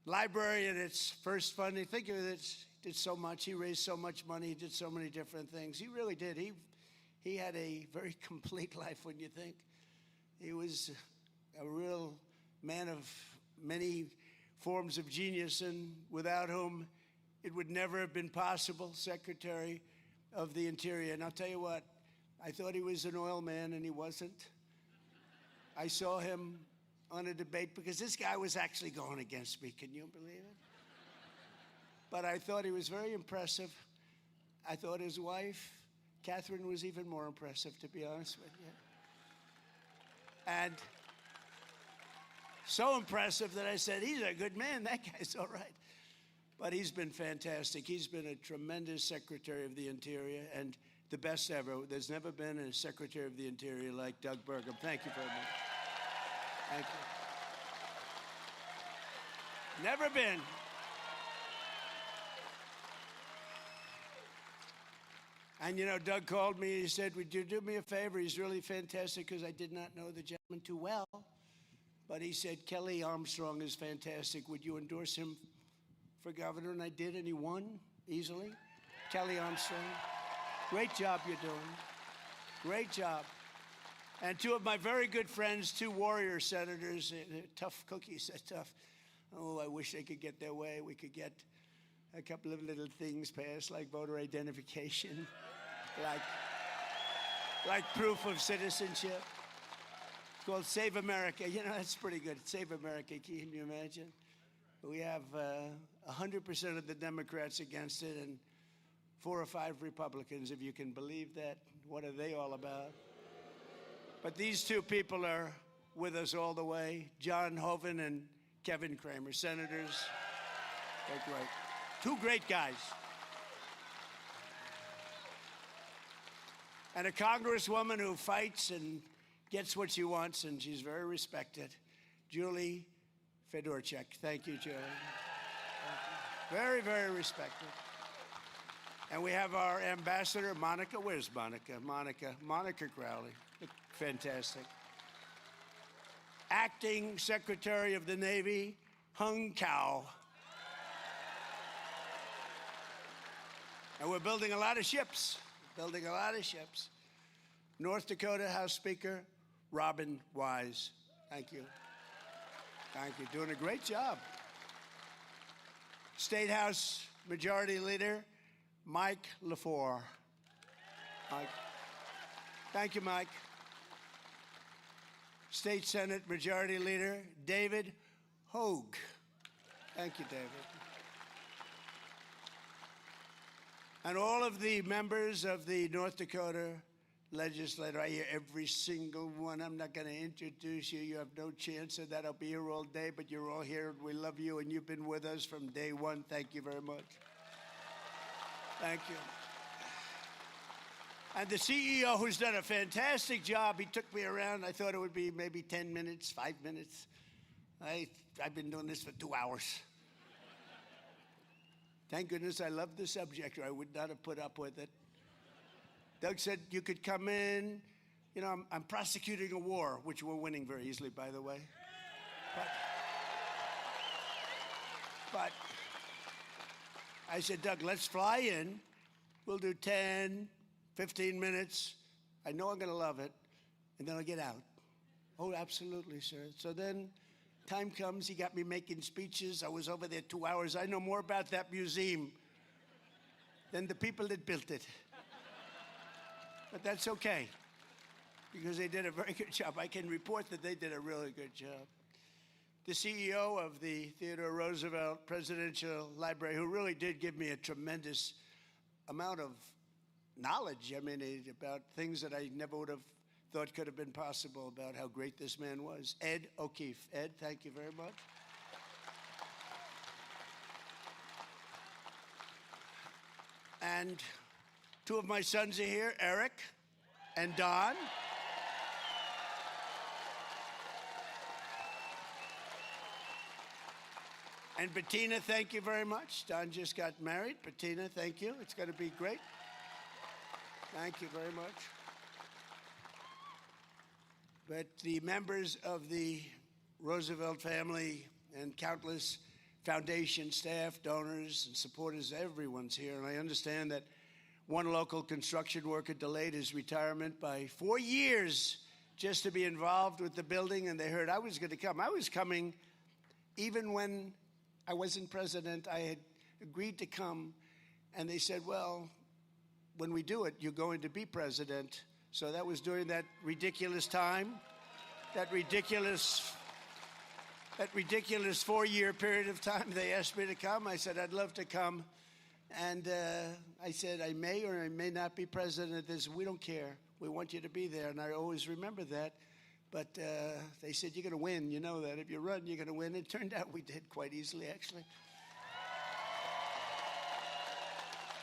library in its first funding, think of it, did so much. He raised so much money. He did so many different things. He really did. He had a very complete life when you think. He was a real man of many forms of genius, and without whom it would never have been possible. Secretary of the Interior. And I'll tell you what, I thought he was an oil man, and he wasn't. I saw him on a debate because this guy was actually going against me. Can you believe it? but I thought he was very impressive. I thought his wife, Catherine, was even more impressive, to be honest with you. And so impressive that I said, he's a good man, that guy's all right. But he's been fantastic. He's been a tremendous Secretary of the Interior and the best ever. There's never been a Secretary of the Interior like Doug Burgum. Thank you very much. Thank you. Never been. And you know, Doug called me, he said, would you do me a favor? He's really fantastic, because I did not know the gentleman too well. But he said, Kelly Armstrong is fantastic. Would you endorse him for governor? And I did, and he won easily. Kelly Armstrong. Great job you're doing. Great job. And two of my very good friends, two warrior senators, tough cookies, tough. Oh, I wish they could get their way. We could get a couple of little things passed, like voter identification, like proof of citizenship. It's called Save America. You know, that's pretty good. Save America, can you imagine? We have 100% of the Democrats against it and 4 or 5 Republicans, if you can believe that. What are they all about? But these two people are with us all the way, John Hoeven and Kevin Cramer, senators. They're great. Two great guys. And a congresswoman who fights and gets what she wants, and she's very respected, Julie Fedorchak. Thank you, Julie. Thank you. Very, very respected. And we have our ambassador, Monica. Where's Monica? Monica Crowley. Fantastic. Acting Secretary of the Navy, Hung Kao. And we're building a lot of ships. Building a lot of ships. North Dakota House Speaker, Robin Wise. Thank you. Thank you. Doing a great job. State House Majority Leader, Mike LaFleur. Mike. Thank you, Mike. State Senate Majority Leader, David Hogue. Thank you, David. And all of the members of the North Dakota legislature, I hear every single one. I'm not going to introduce you. You have no chance of that. I'll be here all day, but you're all here. We love you, and you've been with us from day one. Thank you very much. Thank you. And the CEO, who's done a fantastic job, he took me around. I thought it would be maybe 10 minutes, 5 minutes. I've been doing this for 2 hours. Thank goodness I love the subject, or I would not have put up with it. Doug said, you could come in. You know, I'm prosecuting a war, which we're winning very easily, by the way. But I said, Doug, let's fly in. We'll do 10, 15 minutes. I know I'm going to love it. And then I'll get out. Oh, absolutely, sir. So then time comes. He got me making speeches. I was over there 2 hours. I know more about that museum than the people that built it. But that's okay, because they did a very good job. I can report that they did a really good job. The CEO of the Theodore Roosevelt Presidential Library, who really did give me a tremendous amount of knowledge, I mean, about things that I never would have thought could have been possible, about how great this man was. Ed O'Keefe. Ed, thank you very much. And two of my sons are here, Eric and Don. And Bettina, thank you very much. Don just got married. Bettina, thank you. It's going to be great. Thank you very much. But the members of the Roosevelt family and countless foundation staff, donors, and supporters, everyone's here. And I understand that one local construction worker delayed his retirement by 4 years just to be involved with the building, and they heard I was going to come. I was coming even when I wasn't president. I had agreed to come, and they said, well, when we do it, you're going to be president. So that was during that ridiculous time, that ridiculous that ridiculous 4-year period of time they asked me to come. I said, I'd love to come. And I said, I may or I may not be president. They said, we don't care. We want you to be there. And I always remember that. But they said, you're going to win. You know that. If you run, you're going to win. It turned out we did quite easily, actually.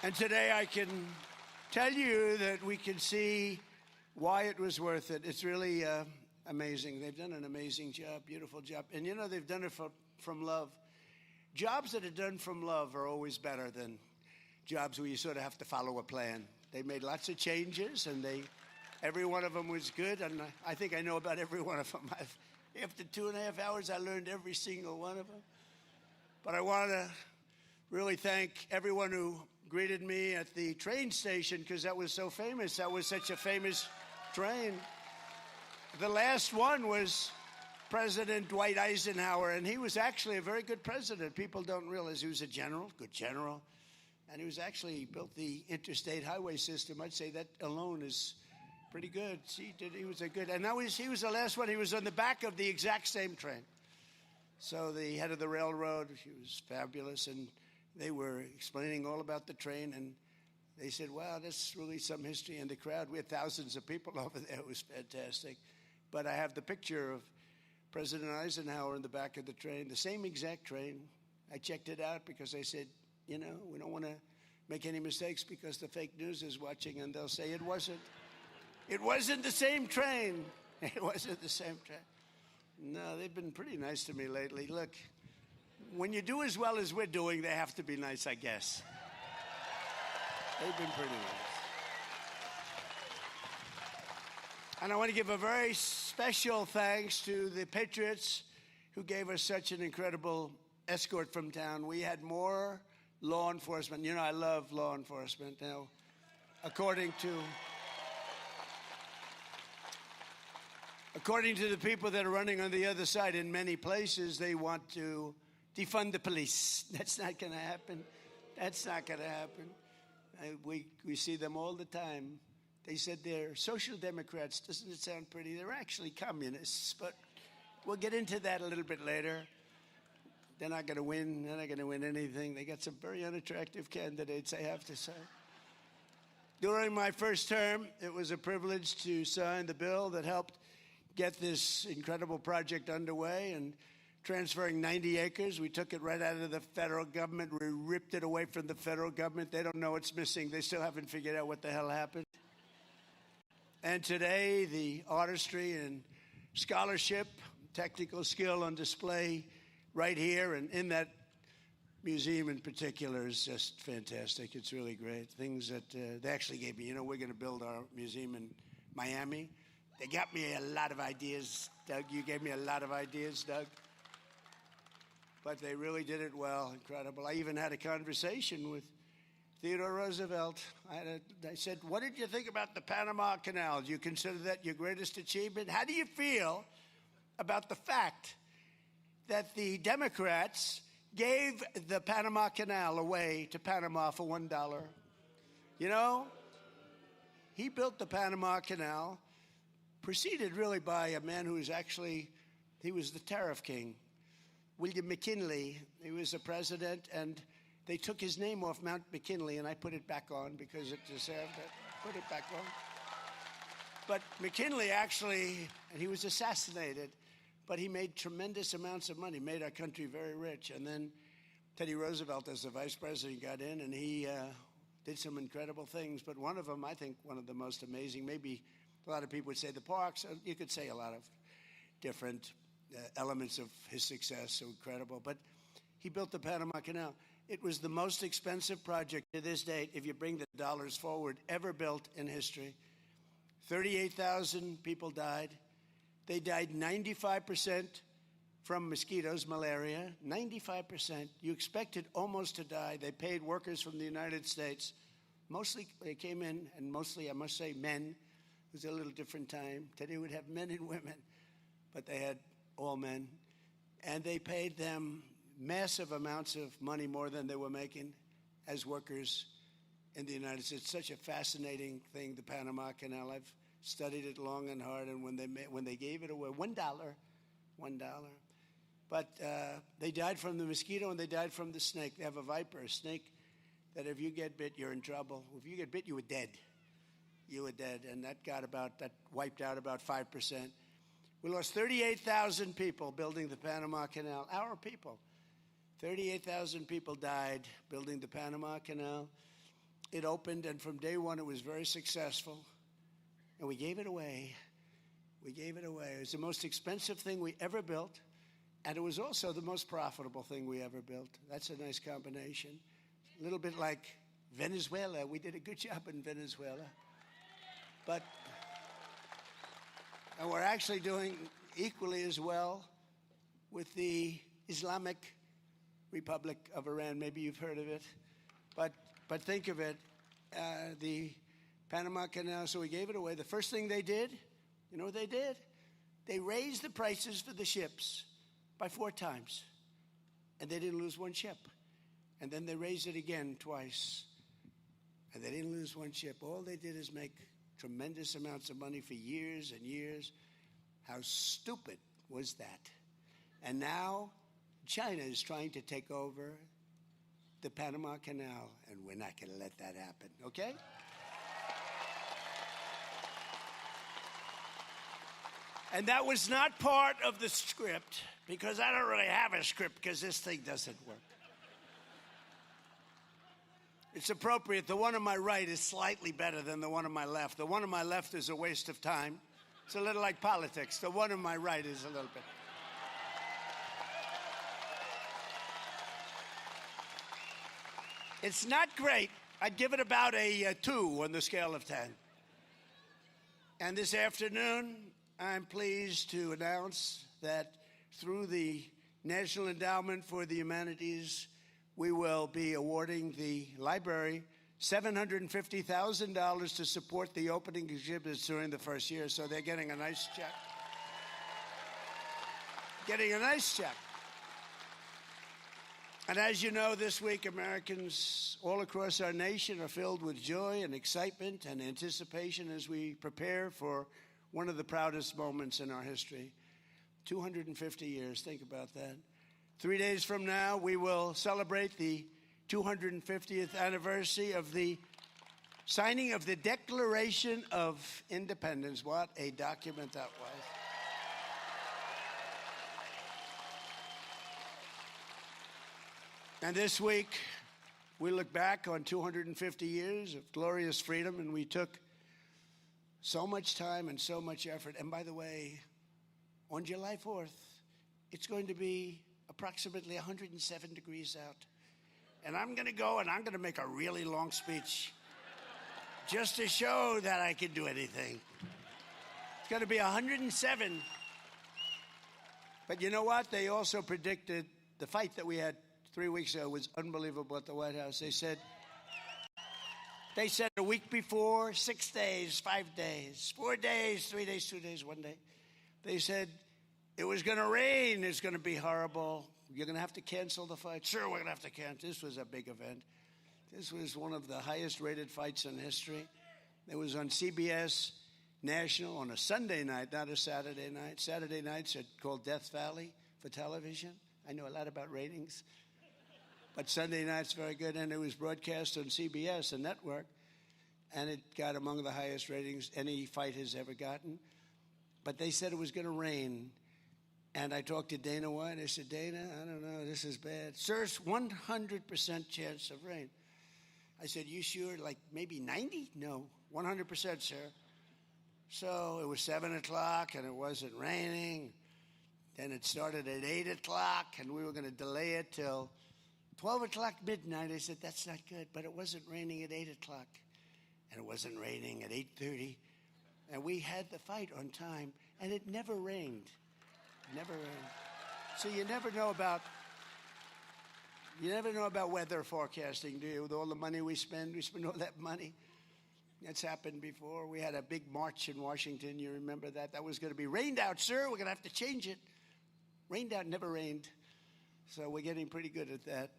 And today I can tell you that we can see why it was worth it. It's really amazing. They've done an amazing job, beautiful job. And, you know, they've done it from love. Jobs that are done from love are always better than jobs where you sort of have to follow a plan. They made lots of changes, and every one of them was good, and I think I know about every one of them. After 2.5 hours, I learned every single one of them. But I want to really thank everyone who greeted me at the train station, because that was so famous. That was such a famous train. The last one was President Dwight Eisenhower, and he was actually a very good president. People don't realize he was a general, good general, and he built the interstate highway system. I'd say that alone is pretty good. He was a good, and he was the last one. He was on the back of the exact same train. So the head of the railroad, he was fabulous, and they were explaining all about the train, and they said, wow, that's really some history in the crowd. We had thousands of people over there. It was fantastic. But I have the picture of President Eisenhower in the back of the train, the same exact train. I checked it out because I said, you know, we don't want to make any mistakes because the fake news is watching, and they'll say it wasn't. It wasn't the same train. It wasn't the same train. No, they've been pretty nice to me lately. Look, when you do as well as we're doing, they have to be nice, I guess. They've been pretty nice. And I want to give a very special thanks to the Patriots who gave us such an incredible escort from town. We had more law enforcement. You know, I love law enforcement. Now, according to the people that are running on the other side, in many places, they want to defund the police. That's not going to happen. That's not going to happen. We see them all the time. They said they're social democrats. Doesn't it sound pretty? They're actually communists, but we'll get into that a little bit later. They're not going to win. They're not going to win anything. They got some very unattractive candidates, I have to say. During my first term, it was a privilege to sign the bill that helped get this incredible project underway and transferring 90 acres. We took it right out of the federal government. We ripped it away from the federal government. They don't know it's missing. They still haven't figured out what the hell happened. And today, the artistry and scholarship, technical skill on display right here and in that museum in particular is just fantastic. It's really great. Things that they actually gave me. You know, we're going to build our museum in Miami. They got me a lot of ideas, Doug. You gave me a lot of ideas, Doug. But they really did it well. Incredible. I even had a conversation with Theodore Roosevelt. I said, what did you think about the Panama Canal? Do you consider that your greatest achievement? How do you feel about the fact that the Democrats gave the Panama Canal away to Panama for $1? You know, he built the Panama Canal, preceded really by a man who was he was the tariff king, William McKinley. He was the president, and they took his name off Mount McKinley, and I put it back on because it deserved it. Put it back on. But McKinley actually, and he was assassinated, but he made tremendous amounts of money, made our country very rich. And then Teddy Roosevelt, as the vice president, got in, and he did some incredible things. But one of them, I think one of the most amazing, maybe a lot of people would say the parks. You could say a lot of different elements of his success, so incredible. But he built the Panama Canal. It was the most expensive project to this date, if you bring the dollars forward, ever built in history. 38,000 people died. They died 95% from mosquitoes, malaria, 95%. You expected almost to die. They paid workers from the United States. Mostly they came in, and mostly, I must say, men. It was a little different time. Today would have men and women, but they had all men. And they paid them massive amounts of money, more than they were making as workers in the United States. It's such a fascinating thing, the Panama Canal. I've studied it long and hard, and when they gave it away, $1. But they died from the mosquito and they died from the snake. They have a viper, a snake, that if you get bit, you're in trouble. If you get bit, you were dead. You were dead. And that wiped out about 5%. We lost 38,000 people building the Panama Canal. Our people. 38,000 people died building the Panama Canal. It opened, and from day one, it was very successful. And we gave it away. We gave it away. It was the most expensive thing we ever built. And it was also the most profitable thing we ever built. That's a nice combination. A little bit like Venezuela. We did a good job in Venezuela. And we're actually doing equally as well with the Islamic Republic of Iran. Maybe you've heard of it. But think of it, the Panama Canal, so we gave it away. The first thing they did, you know what they did? They raised the prices for the ships by 4 times. And they didn't lose one ship. And then they raised it again twice. And they didn't lose one ship. All they did is make tremendous amounts of money for years and years. How stupid was that? And now China is trying to take over the Panama Canal, and we're not going to let that happen, okay? And that was not part of the script, because I don't really have a script, because this thing doesn't work. It's appropriate. The one on my right is slightly better than the one on my left. The one on my left is a waste of time. It's a little like politics. The one on my right is a little bit. It's not great. I'd give it about a 2 on the scale of 10. And this afternoon, I'm pleased to announce that through the National Endowment for the Humanities, we will be awarding the library $750,000 to support the opening exhibits during the first year. So they're getting a nice check. Getting a nice check. And as you know, this week, Americans all across our nation are filled with joy and excitement and anticipation as we prepare for one of the proudest moments in our history. 250 years, think about that. 3 days from now, we will celebrate the 250th anniversary of the signing of the Declaration of Independence. What a document that was. And this week, we look back on 250 years of glorious freedom, and we took so much time and so much effort. And by the way, on July 4th, it's going to be approximately 107 degrees out. And I'm going to go and I'm going to make a really long speech just to show that I can do anything. It's going to be 107. But you know what? They also predicted the fight that we had 3 weeks ago was unbelievable at the White House. They said a week before, 6 days, 5 days, 4 days, 3 days, 2 days, 1 day. They said it was going to rain. It's going to be horrible. You're going to have to cancel the fight. Sure, we're going to have to cancel. This was a big event. This was one of the highest rated fights in history. It was on CBS National on a Sunday night, not a Saturday night. Saturday nights are called Death Valley for television. I know a lot about ratings. But Sunday night's very good, and it was broadcast on CBS, a network, and it got among the highest ratings any fight has ever gotten. But they said it was going to rain, and I talked to Dana White. I said, Dana, I don't know, this is bad. Sir, it's 100% chance of rain. I said, you sure, like maybe 90? No, 100%, sir. So it was 7 o'clock, and it wasn't raining. Then it started at 8 o'clock, and we were going to delay it till 12 o'clock midnight. I said, that's not good. But it wasn't raining at 8 o'clock. And it wasn't raining at 8:30. And we had the fight on time. And it never rained. Never rained. So you never know about weather forecasting, do you? With all the money we spend all that money. That's happened before. We had a big march in Washington. You remember that? That was going to be rained out, sir. We're going to have to change it. Rained out, never rained. So we're getting pretty good at that.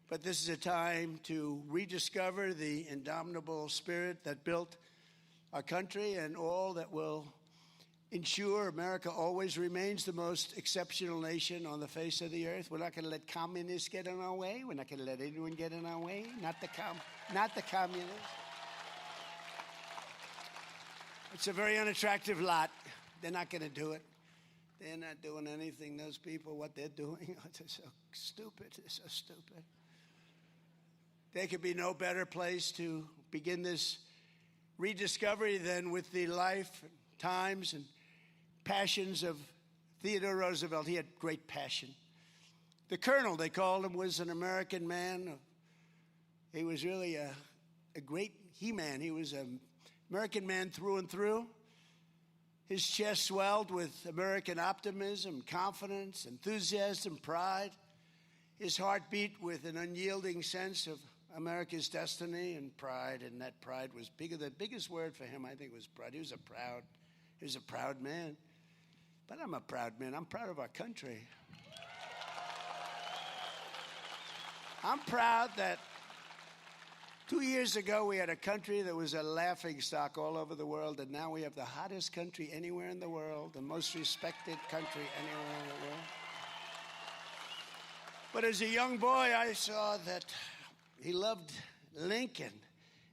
But this is a time to rediscover the indomitable spirit that built our country and all that will ensure America always remains the most exceptional nation on the face of the earth. We're not going to let communists get in our way. We're not going to let anyone get in our way. Not the communists. It's a very unattractive lot. They're not going to do it. They're not doing anything, those people, what they're doing. They're so stupid. They're so stupid. There could be no better place to begin this rediscovery than with the life, times, and passions of Theodore Roosevelt. He had great passion. The Colonel, they called him, was an American man. He was really a great he-man. He was an American man through and through. His chest swelled with American optimism, confidence, enthusiasm, pride. His heart beat with an unyielding sense of America's destiny and pride, and that pride was bigger. The biggest word for him, I think, was pride. He was a proud man. But I'm a proud man. I'm proud of our country. I'm proud that 2 years ago, we had a country that was a laughingstock all over the world, and now we have the hottest country anywhere in the world, the most respected country anywhere in the world. But as a young boy, I saw that he loved Lincoln,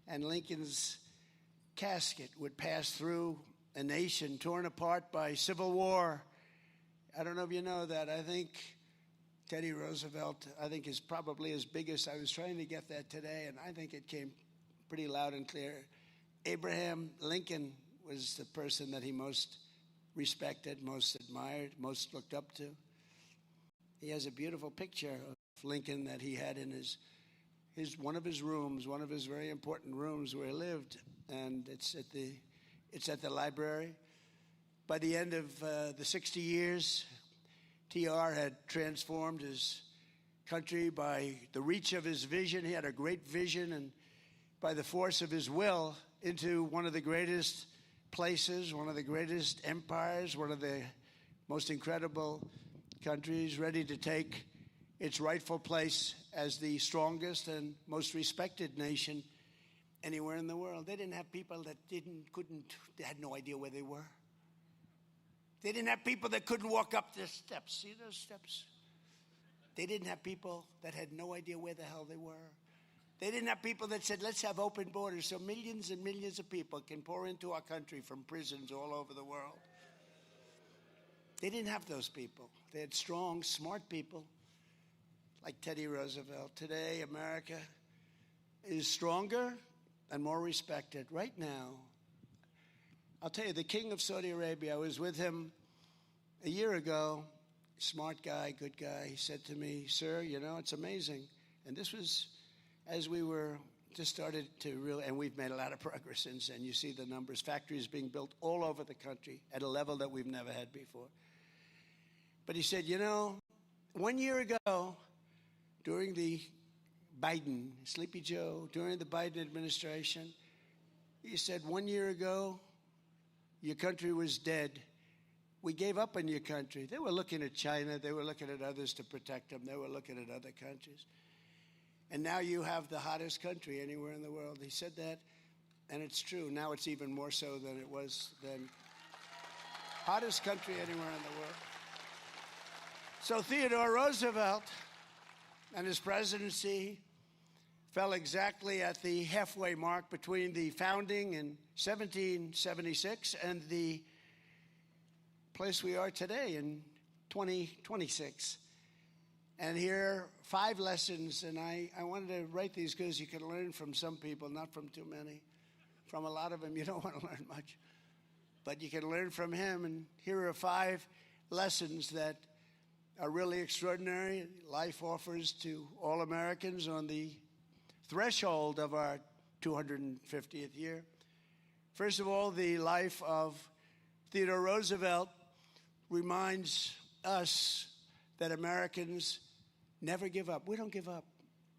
and Lincoln's casket would pass through a nation torn apart by civil war. I don't know if you know that. I think Teddy Roosevelt, is probably his biggest. I was trying to get that today, and I think it came pretty loud and clear. Abraham Lincoln was the person that he most respected, most admired, most looked up to. He has a beautiful picture of Lincoln that he had in one of his rooms, one of his very important rooms where he lived, and it's at the library. By the end of the 60 years, TR had transformed his country by the reach of his vision. He had a great vision, and by the force of his will, into one of the greatest places, one of the greatest empires, one of the most incredible countries, ready to take its rightful place as the strongest and most respected nation anywhere in the world. They didn't have people that they had no idea where they were. They didn't have people that couldn't walk up the steps. See those steps? They didn't have people that had no idea where the hell they were. They didn't have people that said, let's have open borders so millions and millions of people can pour into our country from prisons all over the world. They didn't have those people. They had strong, smart people like Teddy Roosevelt. Today, America is stronger and more respected. Right now, I'll tell you, the king of Saudi Arabia, I was with him a year ago, smart guy, good guy. He said to me, sir, it's amazing. And this was as we were just started to really, and we've made a lot of progress since then. You see the numbers, factories being built all over the country at a level that we've never had before. But he said, 1 year ago, during the Biden, Sleepy Joe, during the Biden administration, he said 1 year ago, your country was dead. We gave up on your country. They were looking at China. They were looking at others to protect them. They were looking at other countries. And now you have the hottest country anywhere in the world. He said that, and it's true. Now it's even more so than it was then. Hottest country anywhere in the world. So Theodore Roosevelt and his presidency fell exactly at the halfway mark between the founding in 1776 and the place we are today in 2026. And here are 5 lessons, and I wanted to write these because you can learn from some people, not from too many. From a lot of them, you don't want to learn much. But you can learn from him, and here are 5 lessons that are really extraordinary. Life offers to all Americans on the threshold of our 250th year. First of all, the life of Theodore Roosevelt reminds us that Americans never give up. We don't give up.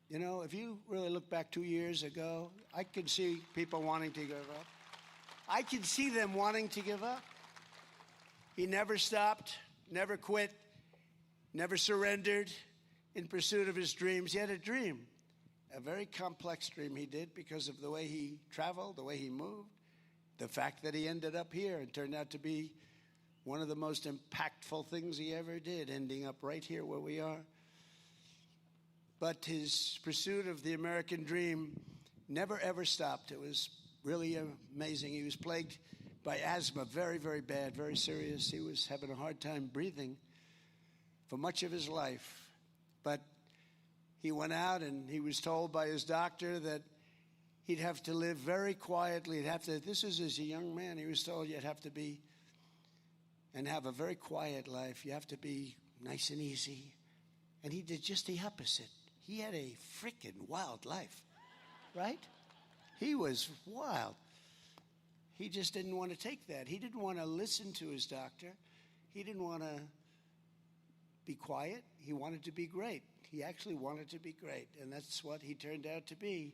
If you really look back 2 years ago, I could see people wanting to give up. I could see them wanting to give up. He never stopped, never quit, never surrendered in pursuit of his dreams. He had a dream, a very complex dream he did because of the way he traveled, the way he moved, the fact that he ended up here and turned out to be one of the most impactful things he ever did, ending up right here where we are. But his pursuit of the American dream never, ever stopped. It was really amazing. He was plagued by asthma, very, very bad, very serious. He was having a hard time breathing for much of his life. But he went out and he was told by his doctor that he'd have to live very quietly. This is as a young man, he was told you'd have to be and have a very quiet life. You have to be nice and easy. And he did just the opposite. He had a freaking wild life, right? He was wild. He just didn't want to take that. He didn't want to listen to his doctor. He didn't want to be quiet. He wanted to be great. He actually wanted to be great, and that's what he turned out to be.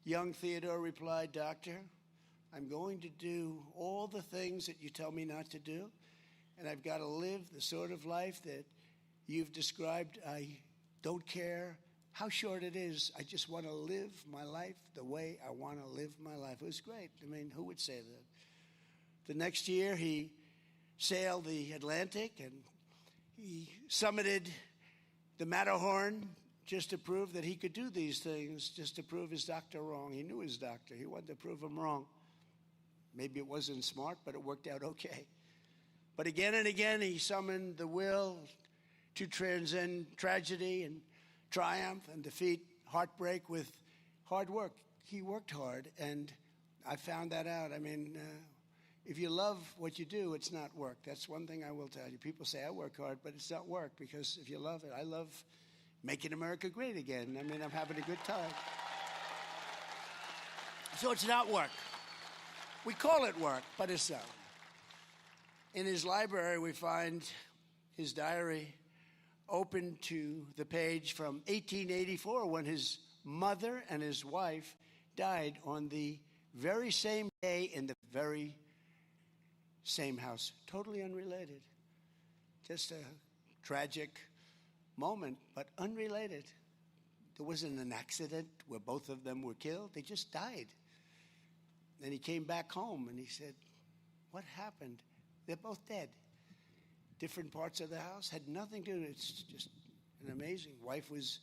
Young Theodore replied, "Doctor, I'm going to do all the things that you tell me not to do, and I've got to live the sort of life that you've described. I don't care how short it is. I just want to live my life the way I want to live my life." It was great. I mean, who would say that? The next year, he sailed the Atlantic, and he summited the Matterhorn just to prove that he could do these things, just to prove his doctor wrong. He knew his doctor. He wanted to prove him wrong. Maybe it wasn't smart, but it worked out okay. But again and again, he summoned the will to transcend tragedy and triumph and defeat heartbreak with hard work. He worked hard, and I found that out. I mean, if you love what you do, it's not work. That's one thing I will tell you. People say, I work hard, but it's not work, because if you love it, I love making America great again. I mean, I'm having a good time. So it's not work. We call it work, but it's not. In his library, we find his diary open to the page from 1884, when his mother and his wife died on the very same day in the very same house. Totally unrelated. Just a tragic moment, but unrelated. There wasn't an accident where both of them were killed. They just died. Then he came back home and he said, "What happened? They're both dead." Different parts of the house, had nothing to do. It's just an amazing. Wife was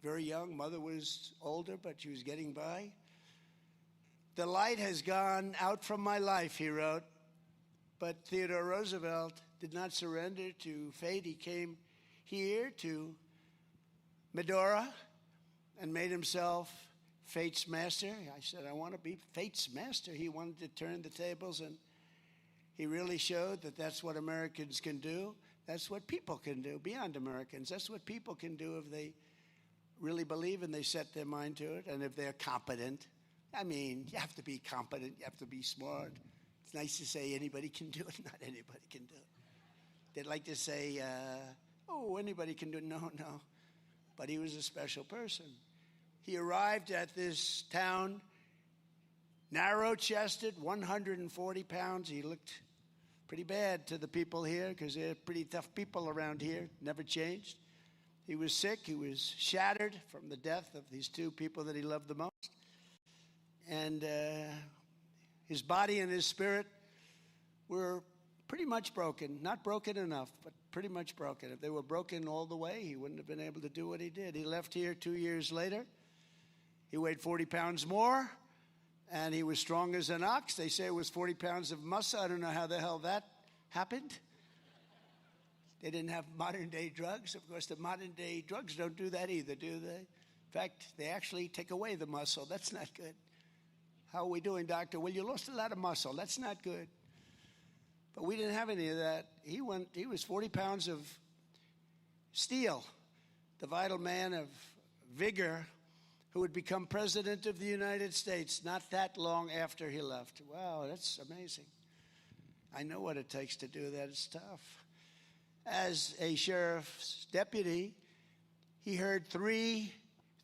very young. Mother was older, but she was getting by. "The light has gone out from my life," he wrote. But Theodore Roosevelt did not surrender to fate. He came here to Medora and made himself fate's master. I said, I want to be fate's master. He wanted to turn the tables, and he really showed that that's what Americans can do. That's what people can do, beyond Americans. That's what people can do if they really believe and they set their mind to it, and if they're competent. I mean, you have to be competent. You have to be smart. It's nice to say anybody can do it. Not anybody can do it. They'd like to say, anybody can do it. No. But he was a special person. He arrived at this town, narrow-chested, 140 pounds. He looked pretty bad to the people here, because they're pretty tough people around here. Never changed. He was sick. He was shattered from the death of these two people that he loved the most. And his body and his spirit were pretty much broken. Not broken enough, but pretty much broken. If they were broken all the way, he wouldn't have been able to do what he did. He left here 2 years later. He weighed 40 pounds more, and he was strong as an ox. They say it was 40 pounds of muscle. I don't know how the hell that happened. They didn't have modern-day drugs. Of course, the modern-day drugs don't do that either, do they? In fact, they actually take away the muscle. That's not good. How are we doing, doctor? Well, you lost a lot of muscle. That's not good. But we didn't have any of that. He was 40 pounds of steel, the vital man of vigor, who would become president of the United States not that long after he left. Wow, that's amazing. I know what it takes to do that. It's tough. As a sheriff's deputy, he heard 3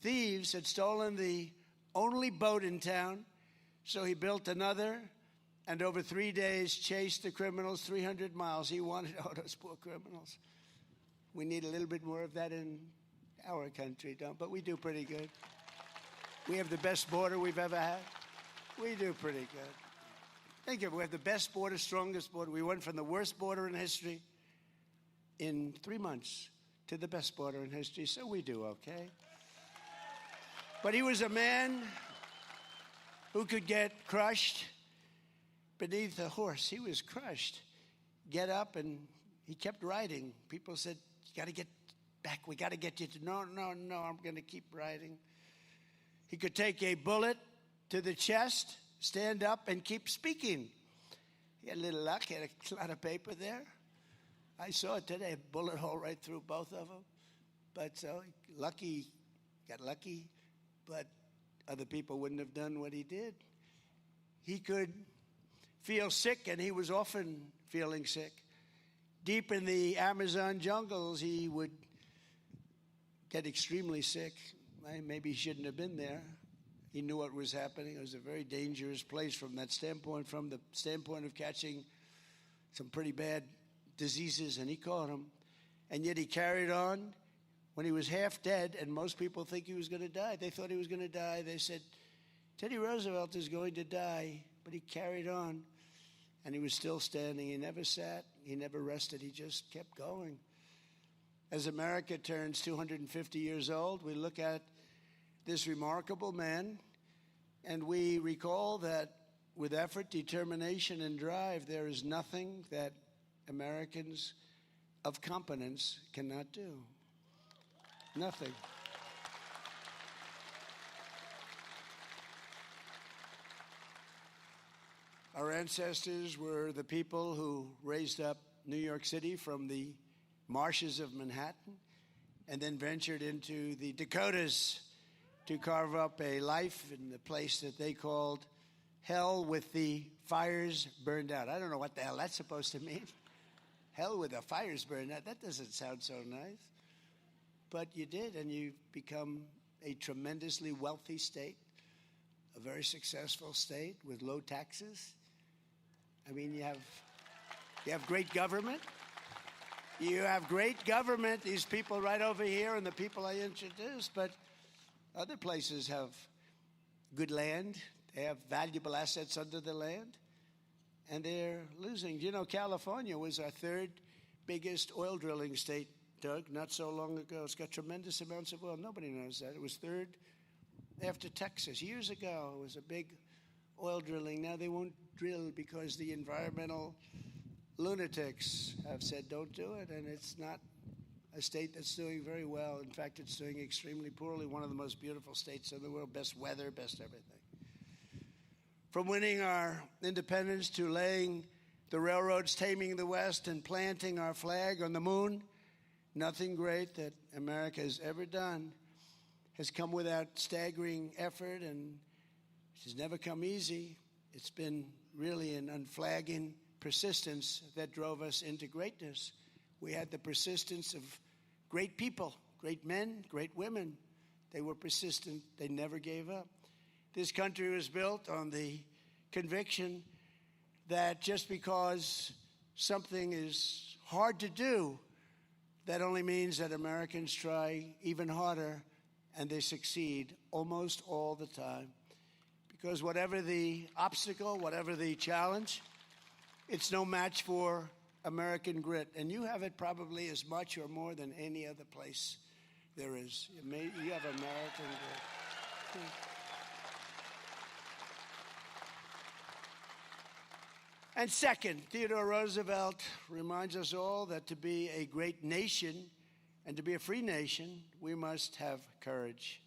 thieves had stolen the only boat in town, so he built another, and over 3 days chased the criminals 300 miles. He wanted those poor criminals. We need a little bit more of that in our country, but we do pretty good. We have the best border we've ever had. We do pretty good. Think of it. We have the best border, strongest border. We went from the worst border in history in 3 months to the best border in history, so we do okay. But he was a man who could get crushed beneath a horse. He was crushed. Get up, and he kept riding. People said, you got to get back. We got to get you to, no, I'm going to keep riding. He could take a bullet to the chest, stand up, and keep speaking. He had a little luck. He had a lot of paper there. I saw it today, a bullet hole right through both of them. But so lucky, got lucky, but other people wouldn't have done what he did. He could feel sick, and he was often feeling sick. Deep in the Amazon jungles, he would get extremely sick. Maybe he shouldn't have been there. He knew what was happening. It was a very dangerous place from that standpoint, from the standpoint of catching some pretty bad diseases, and he caught them. And yet he carried on when he was half dead, and most people think he was going to die. They thought he was going to die. They said, Teddy Roosevelt is going to die, but he carried on, and he was still standing. He never sat. He never rested. He just kept going. As America turns 250 years old, we look at this remarkable man, and we recall that with effort, determination, and drive, there is nothing that Americans of competence cannot do. Nothing. Our ancestors were the people who raised up New York City from the marshes of Manhattan and then ventured into the Dakotas to carve up a life in the place that they called hell with the fires burned out. I don't know what the hell that's supposed to mean. Hell with the fires burned out. That doesn't sound so nice. But you did, and you've become a tremendously wealthy state, a very successful state with low taxes. I mean, you have great government. You have great government, these people right over here and the people I introduced, but other places have good land. They have valuable assets under the land, and they're losing. You know, California was our third biggest oil drilling state, Doug, not so long ago. It's got tremendous amounts of oil. Nobody knows that. It was third after Texas. Years ago, it was a big oil drilling. Now they won't drill because the environmental lunatics have said don't do it, and it's not a state that's doing very well. In fact, it's doing extremely poorly. One of the most beautiful states in the world, best weather, best everything. From winning our independence to laying the railroads, taming the West, and planting our flag on the moon, nothing great that America has ever done has come without staggering effort, and it has never come easy. It's been really an unflagging persistence that drove us into greatness. We had the persistence of great people, great men, great women. They were persistent. They never gave up. This country was built on the conviction that just because something is hard to do, that only means that Americans try even harder, and they succeed almost all the time. Because whatever the obstacle, whatever the challenge, it's no match for American grit. And you have it probably as much or more than any other place there is. You have American grit. And second, Theodore Roosevelt reminds us all that to be a great nation and to be a free nation, we must have courage.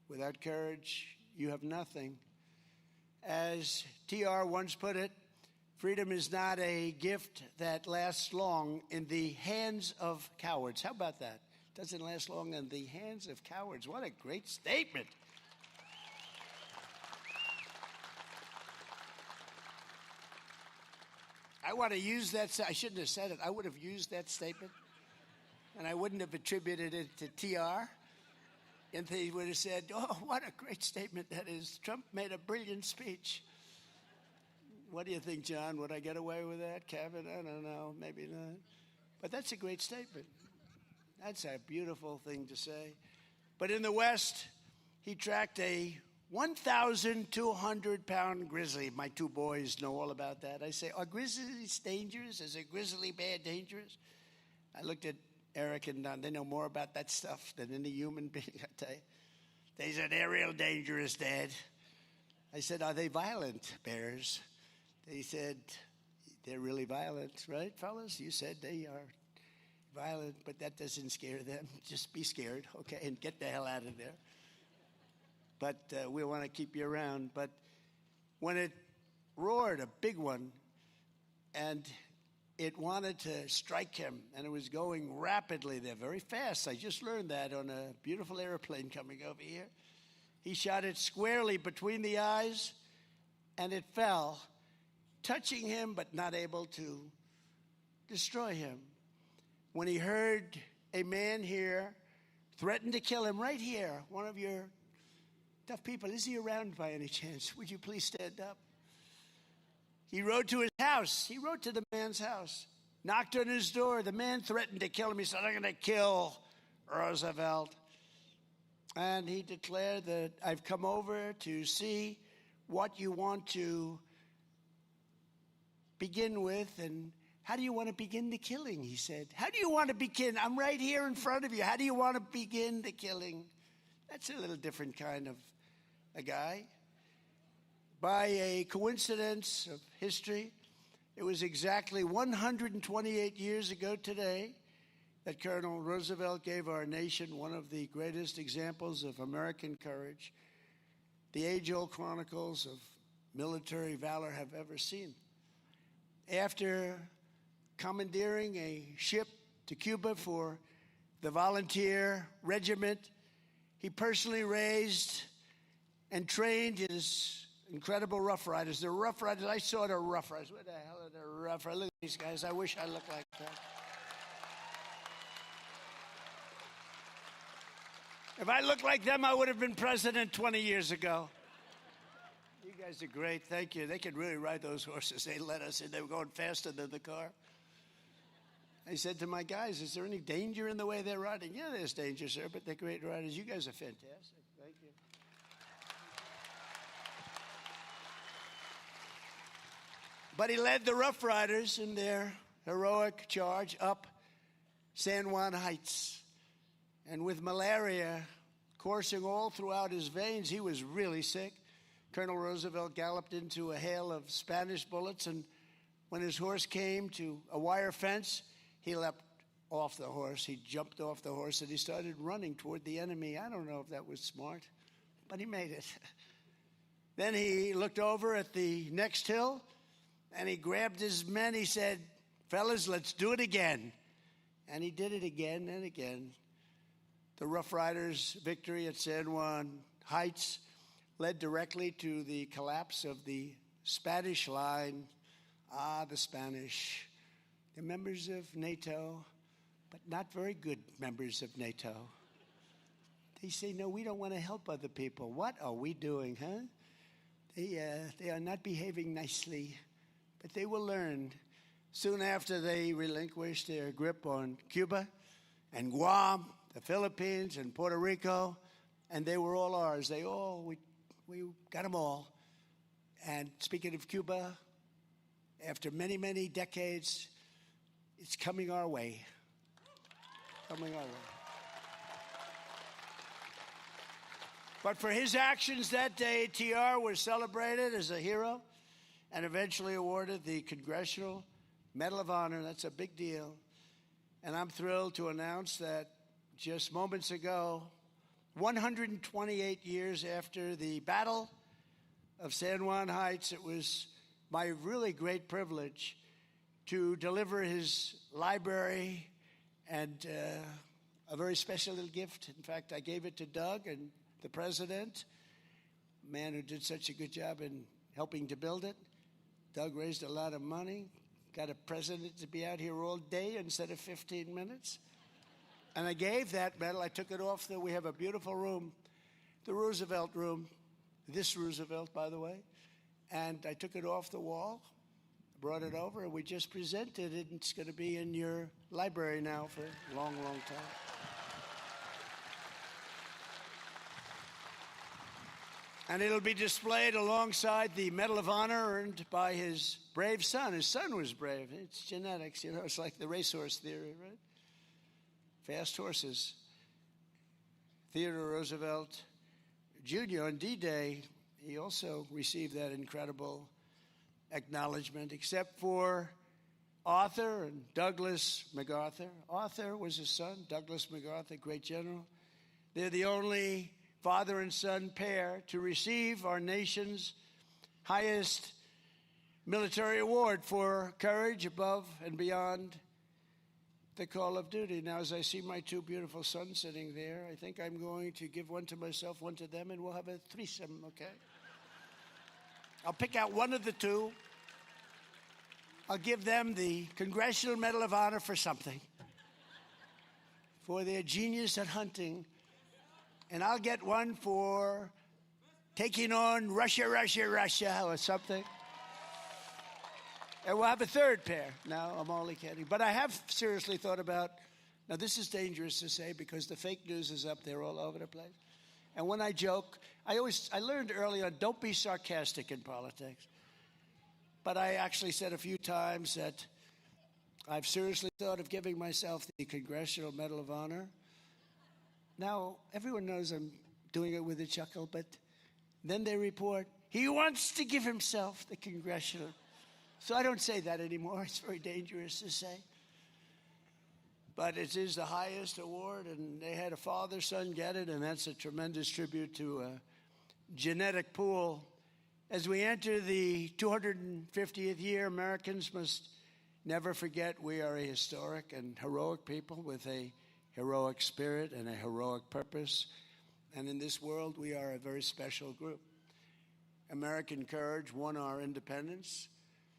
Without courage, you have nothing. As TR once put it, freedom is not a gift that lasts long in the hands of cowards. How about that? It doesn't last long in the hands of cowards. What a great statement. I want to use that. I shouldn't have said it. I would have used that statement, and I wouldn't have attributed it to TR. And they would have said, oh, what a great statement that is. Trump made a brilliant speech. What do you think, John? Would I get away with that? Kevin? I don't know. Maybe not. But that's a great statement. That's a beautiful thing to say. But in the West, he tracked a 1,200-pound grizzly. My two boys know all about that. I say, are grizzlies dangerous? Is a grizzly bear dangerous? I looked at Eric and Don. They know more about that stuff than any human being, I tell you. They said, they're real dangerous, Dad. I said, are they violent, bears? They said, they're really violent, right, fellas? You said they are violent, but that doesn't scare them. Just be scared, okay, and get the hell out of there. But we want to keep you around. But when it roared, a big one, and it wanted to strike him, and it was going rapidly. They're very fast. I just learned that on a beautiful airplane coming over here. He shot it squarely between the eyes, and it fell, touching him but not able to destroy him. When he heard a man here threaten to kill him right here, one of your tough people, is he around by any chance? Would you please stand up? He rode to his house. He rode to the man's house, knocked on his door. The man threatened to kill him. He said, I'm going to kill Roosevelt. And he declared that I've come over to see what you want to begin with, and how do you want to begin the killing, he said. How do you want to begin? I'm right here in front of you. How do you want to begin the killing? That's a little different kind of a guy. By a coincidence of history, it was exactly 128 years ago today that Colonel Roosevelt gave our nation one of the greatest examples of American courage the age-old chronicles of military valor have ever seen. After commandeering a ship to Cuba for the volunteer regiment, he personally raised and trained his incredible Rough Riders. The Rough Riders, I saw the Rough Riders. What the hell are the Rough Riders? Look at these guys. I wish I looked like that. If I looked like them, I would have been president 20 years ago. You guys are great. Thank you. They could really ride those horses. They let us in. They were going faster than the car. I said to my guys, is there any danger in the way they're riding? Yeah, there's danger, sir, but they're great riders. You guys are fantastic. Thank you. But he led the Rough Riders in their heroic charge up San Juan Heights. And with malaria coursing all throughout his veins, he was really sick. Colonel Roosevelt galloped into a hail of Spanish bullets, and when his horse came to a wire fence, he leapt off the horse. He jumped off the horse, and he started running toward the enemy. I don't know if that was smart, but he made it. Then he looked over at the next hill, and he grabbed his men. He said, fellas, let's do it again. And he did it again and again. The Rough Riders' victory at San Juan Heights led directly to the collapse of the Spanish line. Ah, the Spanish. They're members of NATO, but not very good members of NATO. They say, no, we don't want to help other people. What are we doing, huh? They are not behaving nicely, but they will learn. Soon after, they relinquished their grip on Cuba and Guam, the Philippines and Puerto Rico, and they were all ours. We got them all. And speaking of Cuba, after many, many decades, it's coming our way. Coming our way. But for his actions that day, TR was celebrated as a hero and eventually awarded the Congressional Medal of Honor. That's a big deal. And I'm thrilled to announce that just moments ago, 128 years after the Battle of San Juan Heights, it was my really great privilege to deliver his library and a very special little gift. In fact, I gave it to Doug and the president, a man who did such a good job in helping to build it. Doug raised a lot of money, got a president to be out here all day instead of 15 minutes. And I gave that medal. I took it off. We have a beautiful room, the Roosevelt room, this Roosevelt, by the way. And I took it off the wall, brought it over, and we just presented it. It's going to be in your library now for a long, long time. And it'll be displayed alongside the Medal of Honor earned by his brave son. His son was brave. It's genetics, you know. It's like the racehorse theory, right? Fast horses. Theodore Roosevelt Jr. on D-Day, he also received that incredible acknowledgement, except for Arthur and Douglas MacArthur. Arthur was his son, Douglas MacArthur, great general. They're the only father and son pair to receive our nation's highest military award for courage above and beyond the call of duty. Now, as I see my two beautiful sons sitting there, I think I'm going to give one to myself, one to them, and we'll have a threesome, okay? I'll pick out one of the two. I'll give them the Congressional Medal of Honor for something, for their genius at hunting. And I'll get one for taking on Russia, or something. And we'll have a third pair. No, I'm only kidding. But I have seriously thought about, now this is dangerous to say because the fake news is up there all over the place. And when I joke, I learned early on, don't be sarcastic in politics. But I actually said a few times that I've seriously thought of giving myself the Congressional Medal of Honor. Now, everyone knows I'm doing it with a chuckle, but then they report, he wants to give himself the Congressional. So I don't say that anymore. It's very dangerous to say. But it is the highest award, and they had a father-son get it, and that's a tremendous tribute to a genetic pool. As we enter the 250th year, Americans must never forget we are a historic and heroic people with a heroic spirit and a heroic purpose. And in this world, we are a very special group. American courage won our independence.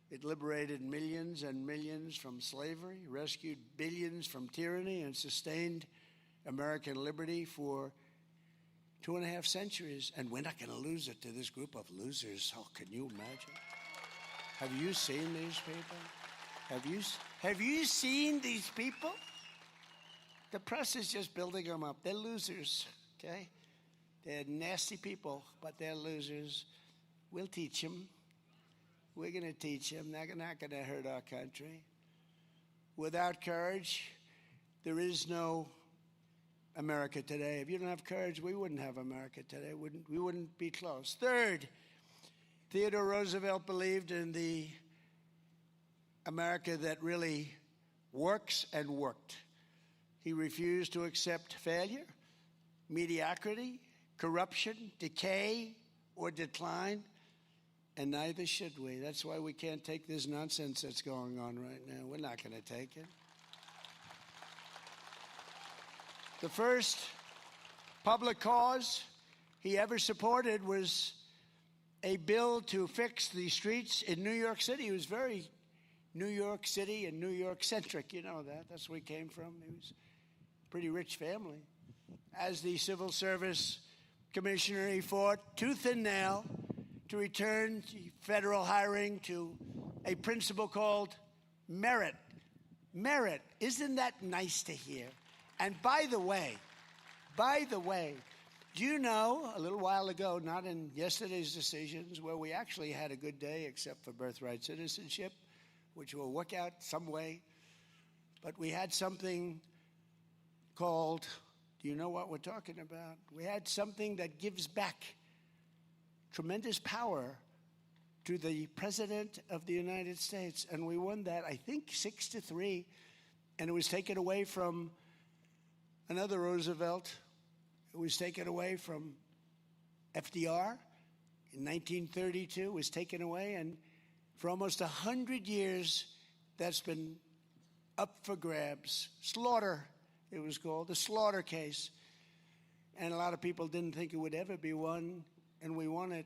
It liberated millions and millions from slavery, rescued billions from tyranny, and sustained American liberty for 2.5 centuries. And we're not going to lose it to this group of losers. Oh, can you imagine? Have you seen these people? Have you seen these people? The press is just building them up. They're losers, okay? They're nasty people, but they're losers. We'll teach them. We're going to teach them. They're not going to hurt our country. Without courage, there is no America today. If you don't have courage, we wouldn't have America today. We wouldn't be close. Third, Theodore Roosevelt believed in the America that really works and worked. He refused to accept failure, mediocrity, corruption, decay, or decline. And neither should we. That's why we can't take this nonsense that's going on right now. We're not going to take it. The first public cause he ever supported was a bill to fix the streets in New York City. He was very New York City and New York centric. You know that. That's where he came from. He was a pretty rich family. As the civil service commissioner, he fought tooth and nail to return federal hiring to a principle called merit. Merit. Isn't that nice to hear? And by the way, do you know, a little while ago, not in yesterday's decisions, where we actually had a good day except for birthright citizenship, which will work out some way, but we had something called, do you know what we're talking about? We had something that gives back tremendous power to the President of the United States. And we won that, I think, 6-3. And it was taken away from another Roosevelt. It was taken away from FDR in 1932. It was taken away. And for almost 100 years, that's been up for grabs. Slaughter, it was called, the Slaughter case. And a lot of people didn't think it would ever be won. And we won it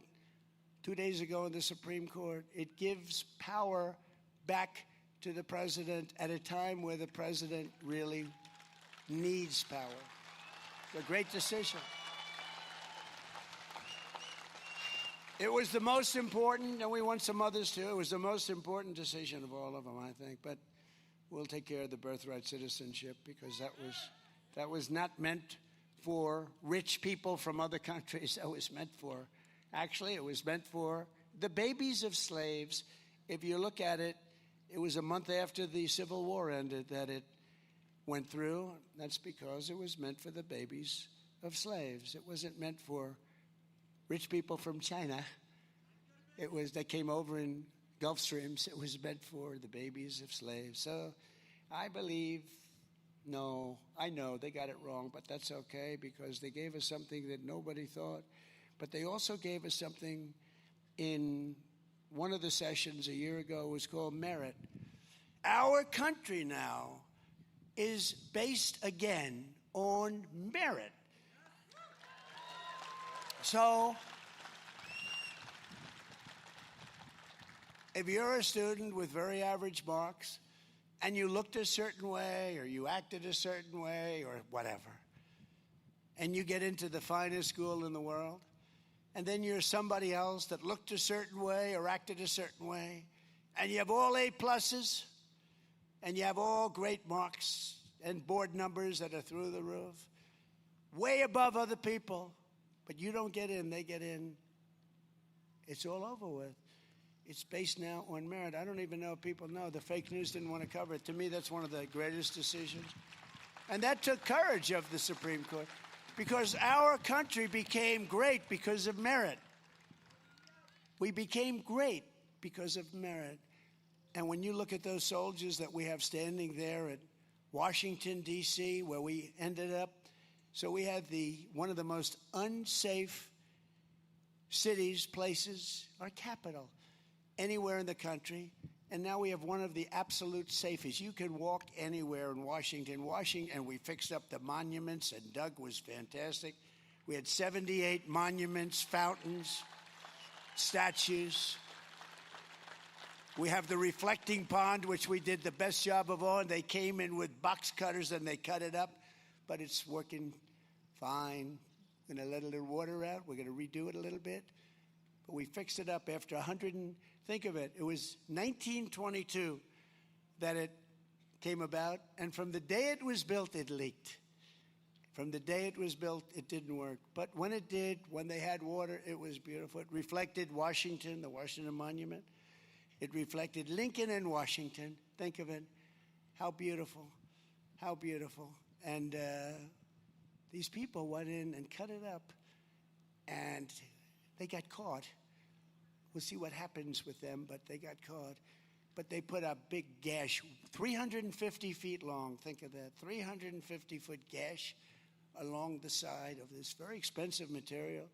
2 days ago in the Supreme Court. It gives power back to the president at a time where the president really needs power. It's a great decision. It was the most important, and we won some others too. It was the most important decision of all of them, I think. But we'll take care of the birthright citizenship because that was not meant for rich people from other countries. That was meant for Actually, it was meant for the babies of slaves. If you look at it, it was a month after the Civil War ended that it went through. That's because it was meant for the babies of slaves. It wasn't meant for rich people from China. They came over in Gulf Streams. It was meant for the babies of slaves. So I believe, no, I know they got it wrong, but that's okay because they gave us something that nobody thought. But they also gave us something in one of the sessions a year ago. It was called merit. Our country now is based again on merit. So if you're a student with very average marks and you looked a certain way or you acted a certain way or whatever, and you get into the finest school in the world, and then you're somebody else that looked a certain way or acted a certain way, and you have all A pluses, and you have all great marks and board numbers that are through the roof, way above other people, but you don't get in, they get in, it's all over with. It's based now on merit. I don't even know if people know. The fake news didn't want to cover it. To me, that's one of the greatest decisions. And that took courage of the Supreme Court because our country became great because of merit. We became great because of merit. And when you look at those soldiers that we have standing there at Washington, D.C., where we ended up, so we had one of the most unsafe cities, places, our capital, anywhere in the country, and now we have one of the absolute safest. You can walk anywhere in Washington, and we fixed up the monuments, and Doug was fantastic. We had 78 monuments, fountains, statues. We have the reflecting pond, which we did the best job of all, and they came in with box cutters and they cut it up, but it's working fine. We're going to let a little water out. We're going to redo it a little bit. But we fixed it up after 100 and think of it. It was 1922 that it came about, and from the day it was built, it leaked. From the day it was built, it didn't work. But when it did, when they had water, it was beautiful. It reflected Washington, the Washington Monument. It reflected Lincoln and Washington. Think of it. How beautiful. How beautiful. And these people went in and cut it up, and they got caught. We'll see what happens with them, but they got caught. But they put a big gash, 350 feet long. Think of that, 350-foot gash along the side of this very expensive material.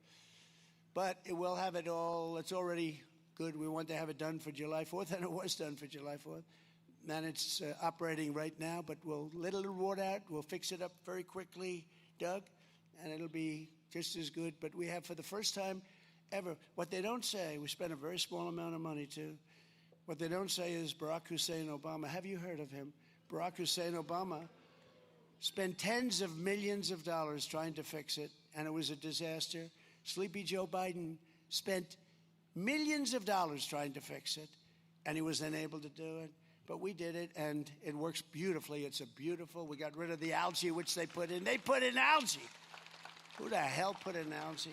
But it will have it all. It's already good. We want to have it done for July 4th, and it was done for July 4th. And it's operating right now, but we'll let a little water out. We'll fix it up very quickly, Doug, and it'll be just as good. But we have, for the first time ever, what they don't say, we spent a very small amount of money, too. What they don't say is Barack Hussein Obama. Have you heard of him? Barack Hussein Obama spent tens of millions of dollars trying to fix it, and it was a disaster. Sleepy Joe Biden spent millions of dollars trying to fix it, and he was unable to do it. But we did it, and it works beautifully. It's a beautiful, we got rid of the algae, which they put in. They put in algae. Who the hell put in algae?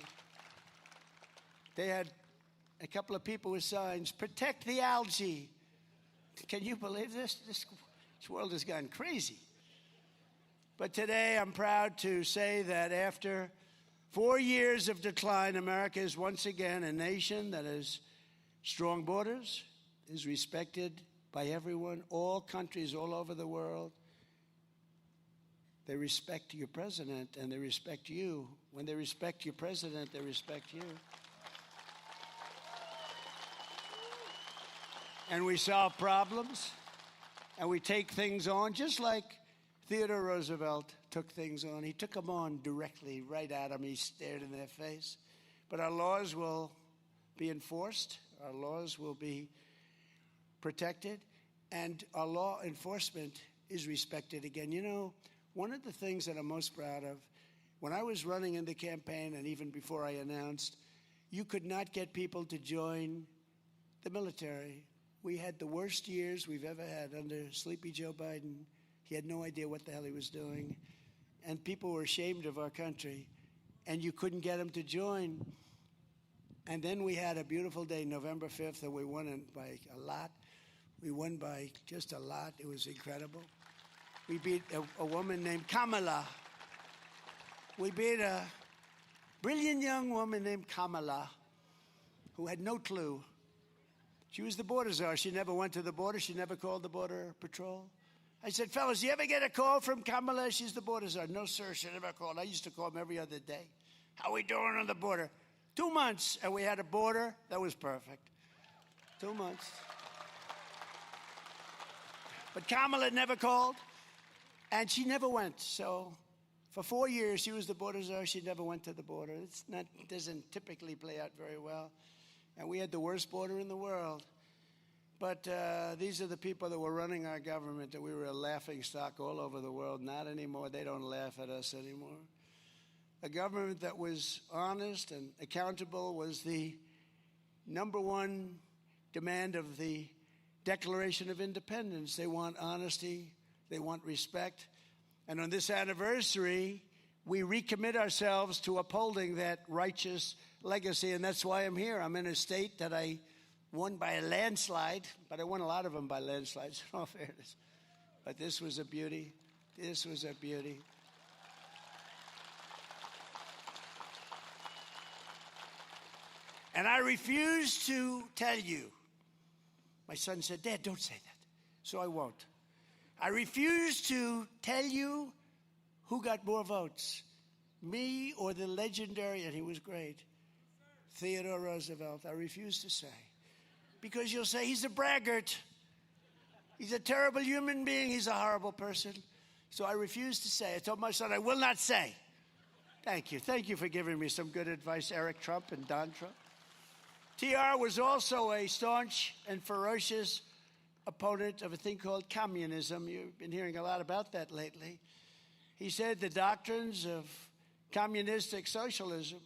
They had a couple of people with signs, protect the algae. Can you believe this? This world has gone crazy. But today I'm proud to say that after 4 years of decline, America is once again a nation that has strong borders, is respected by everyone, all countries all over the world. They respect your president and they respect you. When they respect your president, they respect you. And we solve problems, and we take things on, just like Theodore Roosevelt took things on. He took them on directly, right at them. He stared in their face. But our laws will be enforced. Our laws will be protected, and our law enforcement is respected again. You know, one of the things that I'm most proud of, when I was running in the campaign, and even before I announced, you could not get people to join the military. We had the worst years we've ever had under Sleepy Joe Biden. He had no idea what the hell he was doing. And people were ashamed of our country. And you couldn't get them to join. And then we had a beautiful day, November 5th, and we won it by a lot. We won by just a lot. It was incredible. We beat a woman named Kamala. We beat a brilliant young woman named Kamala who had no clue. She was the border czar. She never went to the border. She never called the border patrol. I said, fellas, you ever get a call from Kamala? She's the border czar. No, sir, she never called. I used to call them every other day. How we doing on the border? 2 months, and we had a border that was perfect. 2 months. But Kamala never called, and she never went. So for 4 years, she was the border czar. She never went to the border. It doesn't typically play out very well. And we had the worst border in the world. But these are the people that were running our government, that we were a laughing stock all over the world. Not anymore. They don't laugh at us anymore. A government that was honest and accountable was the number one demand of the Declaration of Independence. They want honesty. They want respect. And on this anniversary, we recommit ourselves to upholding that righteous legacy. And that's why I'm here. I'm in a state that I won by a landslide, but I won a lot of them by landslides, in all fairness. But this was a beauty. This was a beauty. And I refuse to tell you. My son said, Dad, don't say that. So I won't. I refuse to tell you who got more votes, me or the legendary, and he was great, Theodore Roosevelt. I refuse to say. Because you'll say he's a braggart. He's a terrible human being. He's a horrible person. So I refuse to say. I told my son, I will not say. Thank you. Thank you for giving me some good advice, Eric Trump and Don Trump. TR was also a staunch and ferocious opponent of a thing called communism. You've been hearing a lot about that lately. He said the doctrines of communistic socialism,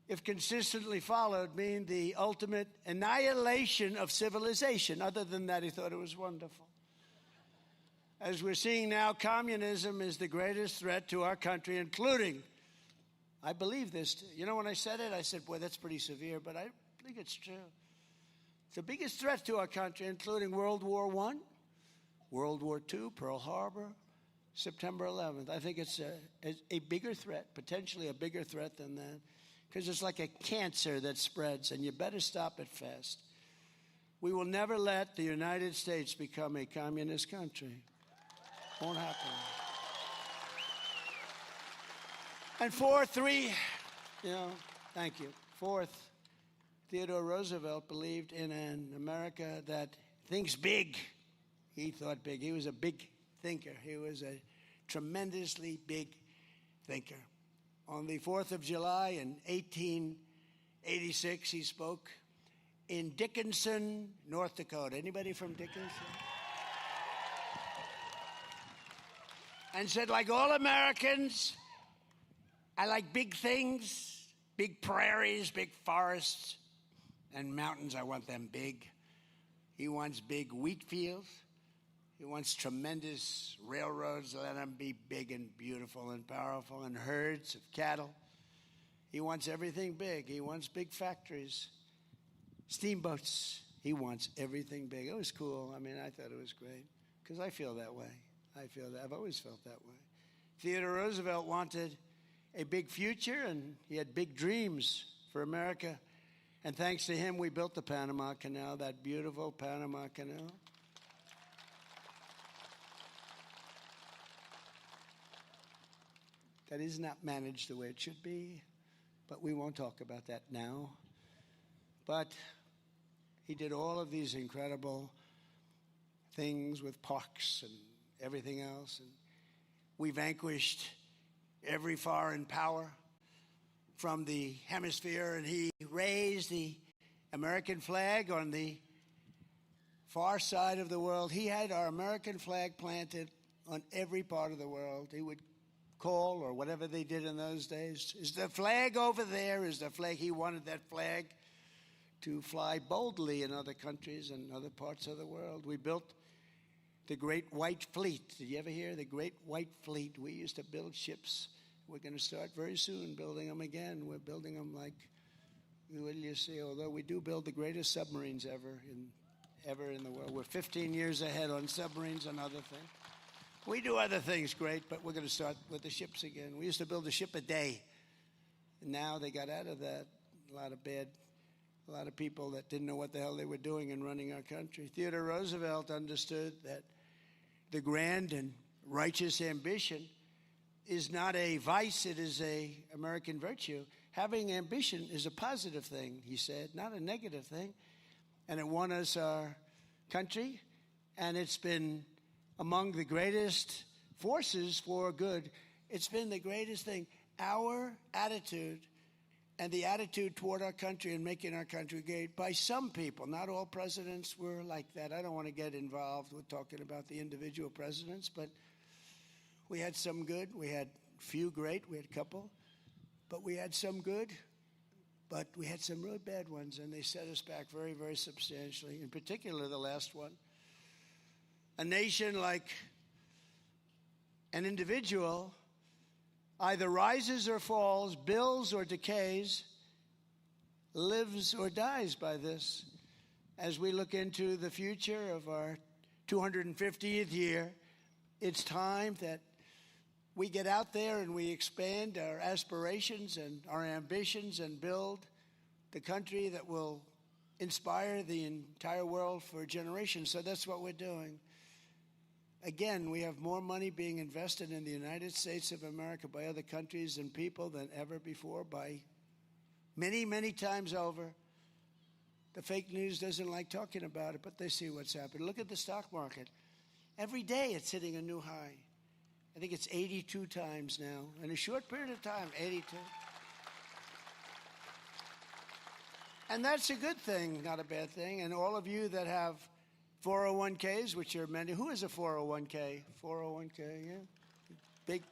if consistently followed, mean the ultimate annihilation of civilization. Other than that, he thought it was wonderful. As we're seeing now, communism is the greatest threat to our country, including, I believe this. You know, when I said it, I said, boy, that's pretty severe, but I think it's true. It's the biggest threat to our country, including World War I, World War II, Pearl Harbor, September 11th. I think it's a bigger threat, potentially a bigger threat than that, because it's like a cancer that spreads, and you better stop it fast. We will never let the United States become a communist country. Won't happen. And fourth, thank you. Fourth, Theodore Roosevelt believed in an America that thinks big. He thought big. He was a big thinker. He was a tremendously big thinker. On the 4th of July in 1886, he spoke in Dickinson, North Dakota. Anybody from Dickinson? And said, like all Americans, I like big things, big prairies, big forests, and mountains. I want them big. He wants big wheat fields. He wants tremendous railroads. Let them be big and beautiful and powerful, and herds of cattle. He wants everything big. He wants big factories, steamboats. He wants everything big. It was cool. I mean, I thought it was great because I feel that way. I've always felt that way. Theodore Roosevelt wanted a big future, and he had big dreams for America. And thanks to him, we built the Panama Canal, that beautiful Panama Canal. That is not managed the way it should be, but we won't talk about that now. But he did all of these incredible things with parks and everything else. And we vanquished every foreign power from the hemisphere, and he raised the American flag on the far side of the world. He had our American flag planted on every part of the world. He would call, or whatever they did in those days, is the flag over there? Is the flag? He wanted that flag to fly boldly in other countries and other parts of the world. We built the Great White Fleet. Did you ever hear the Great White Fleet? We used to build ships. We're going to start very soon building them again. We're building them like Will you see? Although we do build the greatest submarines ever in the world. We're 15 years ahead on submarines and other things. We do other things great, but we're going to start with the ships again. We used to build a ship a day. And now they got out of that. A lot of people that didn't know what the hell they were doing in running our country. Theodore Roosevelt understood that the grand and righteous ambition is not a vice, it is an American virtue. Having ambition is a positive thing, he said, not a negative thing. And it won us our country, and it's been among the greatest forces for good. It's been the greatest thing. Our attitude and the attitude toward our country and making our country great by some people. Not all presidents were like that. I don't want to get involved with talking about the individual presidents, but we had some good. We had few great. We had a couple. But we had some good, but we had some really bad ones, and they set us back very, very substantially, in particular the last one. A nation like an individual either rises or falls, builds or decays, lives or dies by this. As we look into the future of our 250th year, it's time that we get out there and we expand our aspirations and our ambitions and build the country that will inspire the entire world for generations. So that's what we're doing. Again, we have more money being invested in the United States of America by other countries and people than ever before, by many, many times over. The fake news doesn't like talking about it, but they see what's happening. Look at the stock market. Every day it's hitting a new high. I think it's 82 times now. In a short period of time, 82. And that's a good thing, not a bad thing. And all of you that have 401ks, which are many. Who has a 401k? 401k, yeah. Big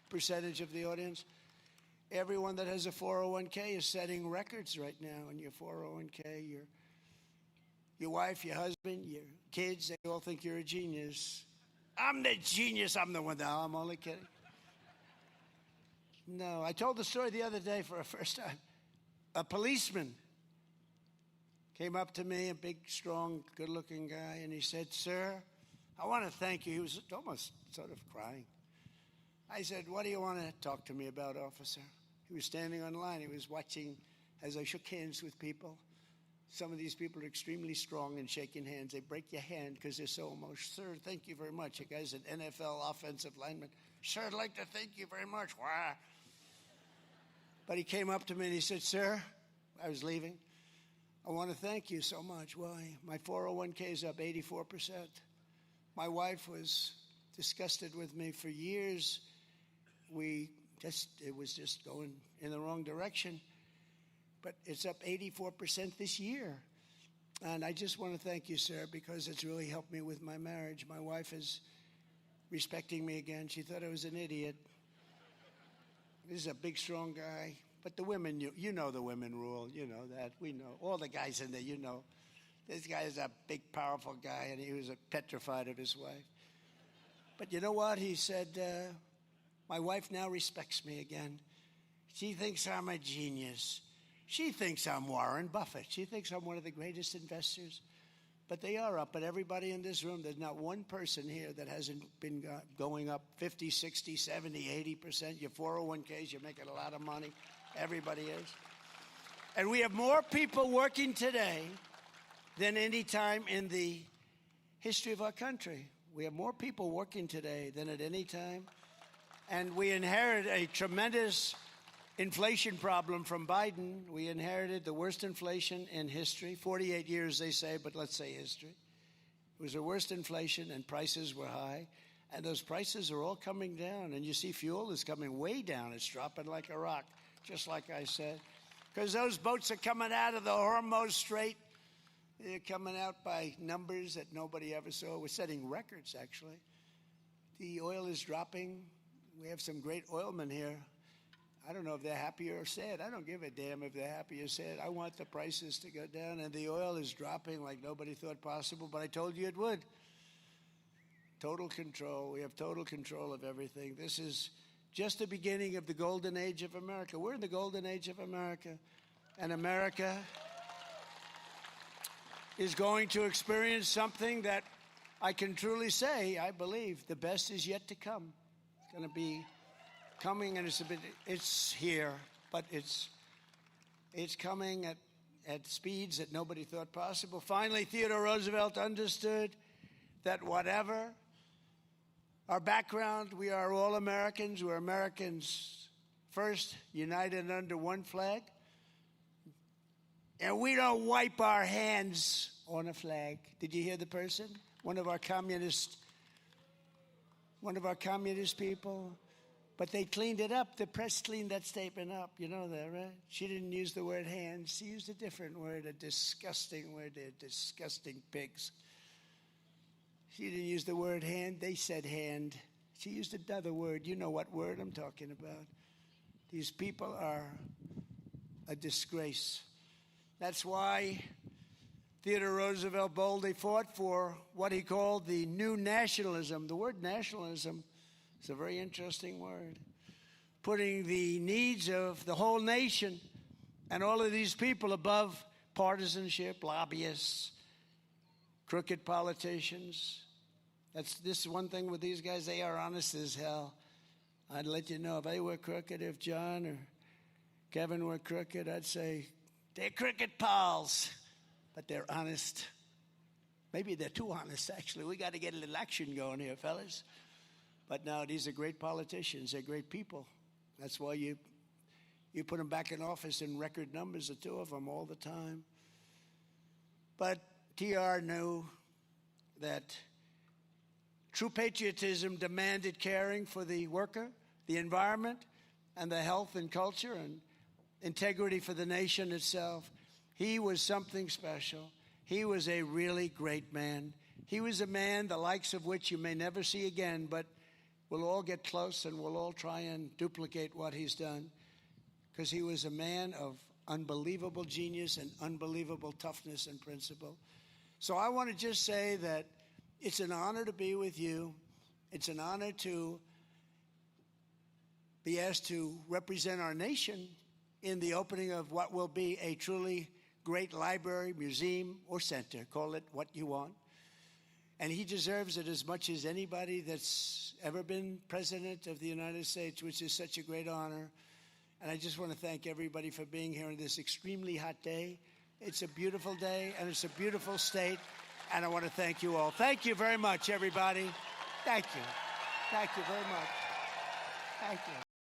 percentage of the audience. Everyone that has a 401k is setting records right now in your 401k. Your wife, your husband, your kids, they all think you're a genius. I'm the genius. I'm the one. No, I'm only kidding. No, I told the story the other day for the first time. A policeman came up to me, a big, strong, good-looking guy, and he said, "Sir, I want to thank you." He was almost sort of crying. I said, "What do you want to talk to me about, officer?" He was standing on line. He was watching as I shook hands with people. Some of these people are extremely strong in shaking hands. They break your hand because they're so emotional. "Sir, thank you very much." A guy's an NFL offensive lineman. "Sir, I'd like to thank you very much." Why? But he came up to me and he said, "Sir," I was leaving, "I want to thank you so much." Why? My 401k is up 84%. My wife was disgusted with me for years. It was just going in the wrong direction. But it's up 84% this year. And I just want to thank you, sir, because it's really helped me with my marriage. My wife is respecting me again. She thought I was an idiot. This is a big, strong guy. But the women, you know the women rule. You know that. We know. All the guys in there, you know. This guy is a big, powerful guy, and he was petrified of his wife. But you know what? He said, my wife now respects me again. She thinks I'm a genius. She thinks I'm Warren Buffett. She thinks I'm one of the greatest investors. But they are up. But everybody in this room, there's not one person here that hasn't been going up 50, 60, 70, 80%. Your 401ks, you're making a lot of money. Everybody is. And we have more people working today than any time in the history of our country. We have more people working today than at any time. And we inherit a tremendous inflation problem from Biden. We inherited the worst inflation in history. 48 years, they say, but let's say history. It was the worst inflation, and prices were high. And those prices are all coming down. And you see fuel is coming way down. It's dropping like a rock, just like I said. Because those boats are coming out of the Hormuz Strait. They're coming out by numbers that nobody ever saw. We're setting records, actually. The oil is dropping. We have some great oilmen here. I don't know if they're happy or sad. I don't give a damn if they're happy or sad. I want the prices to go down, and the oil is dropping like nobody thought possible, but I told you it would. Total control. We have total control of everything. This is just the beginning of the golden age of America. We're in the golden age of America. And America is going to experience something that I can truly say, I believe, the best is yet to come. It's going to be coming, and it's here, but it's coming at speeds that nobody thought possible. Finally, Theodore Roosevelt understood that whatever our background, we are all Americans. We're Americans first, united under one flag. And we don't wipe our hands on a flag. Did you hear the person? One of our communist people. But they cleaned it up. The press cleaned that statement up. You know that, right? She didn't use the word hands. She used a different word, a disgusting word. They're disgusting pigs. She didn't use the word hand. They said hand. She used another word. You know what word I'm talking about. These people are a disgrace. That's why Theodore Roosevelt boldly fought for what he called the new nationalism. The word nationalism is a very interesting word. Putting the needs of the whole nation and all of these people above partisanship, lobbyists, crooked politicians. This is one thing with these guys. They are honest as hell. I'd let you know if they were crooked, if John or Kevin were crooked, I'd say, they're crooked pals, but they're honest. Maybe they're too honest, actually. We got to get a little action going here, fellas. But no, these are great politicians. They're great people. That's why you put them back in office in record numbers, the two of them, all the time. But TR knew that true patriotism demanded caring for the worker, the environment, and the health and culture, and integrity for the nation itself. He was something special. He was a really great man. He was a man the likes of which you may never see again, but we'll all get close and we'll all try and duplicate what he's done, because he was a man of unbelievable genius and unbelievable toughness and principle. So I want to just say that it's an honor to be with you. It's an honor to be asked to represent our nation in the opening of what will be a truly great library, museum, or center. Call it what you want. And he deserves it as much as anybody that's ever been president of the United States, which is such a great honor. And I just want to thank everybody for being here on this extremely hot day. It's a beautiful day, and it's a beautiful state. And I want to thank you all. Thank you very much, everybody. Thank you. Thank you very much. Thank you.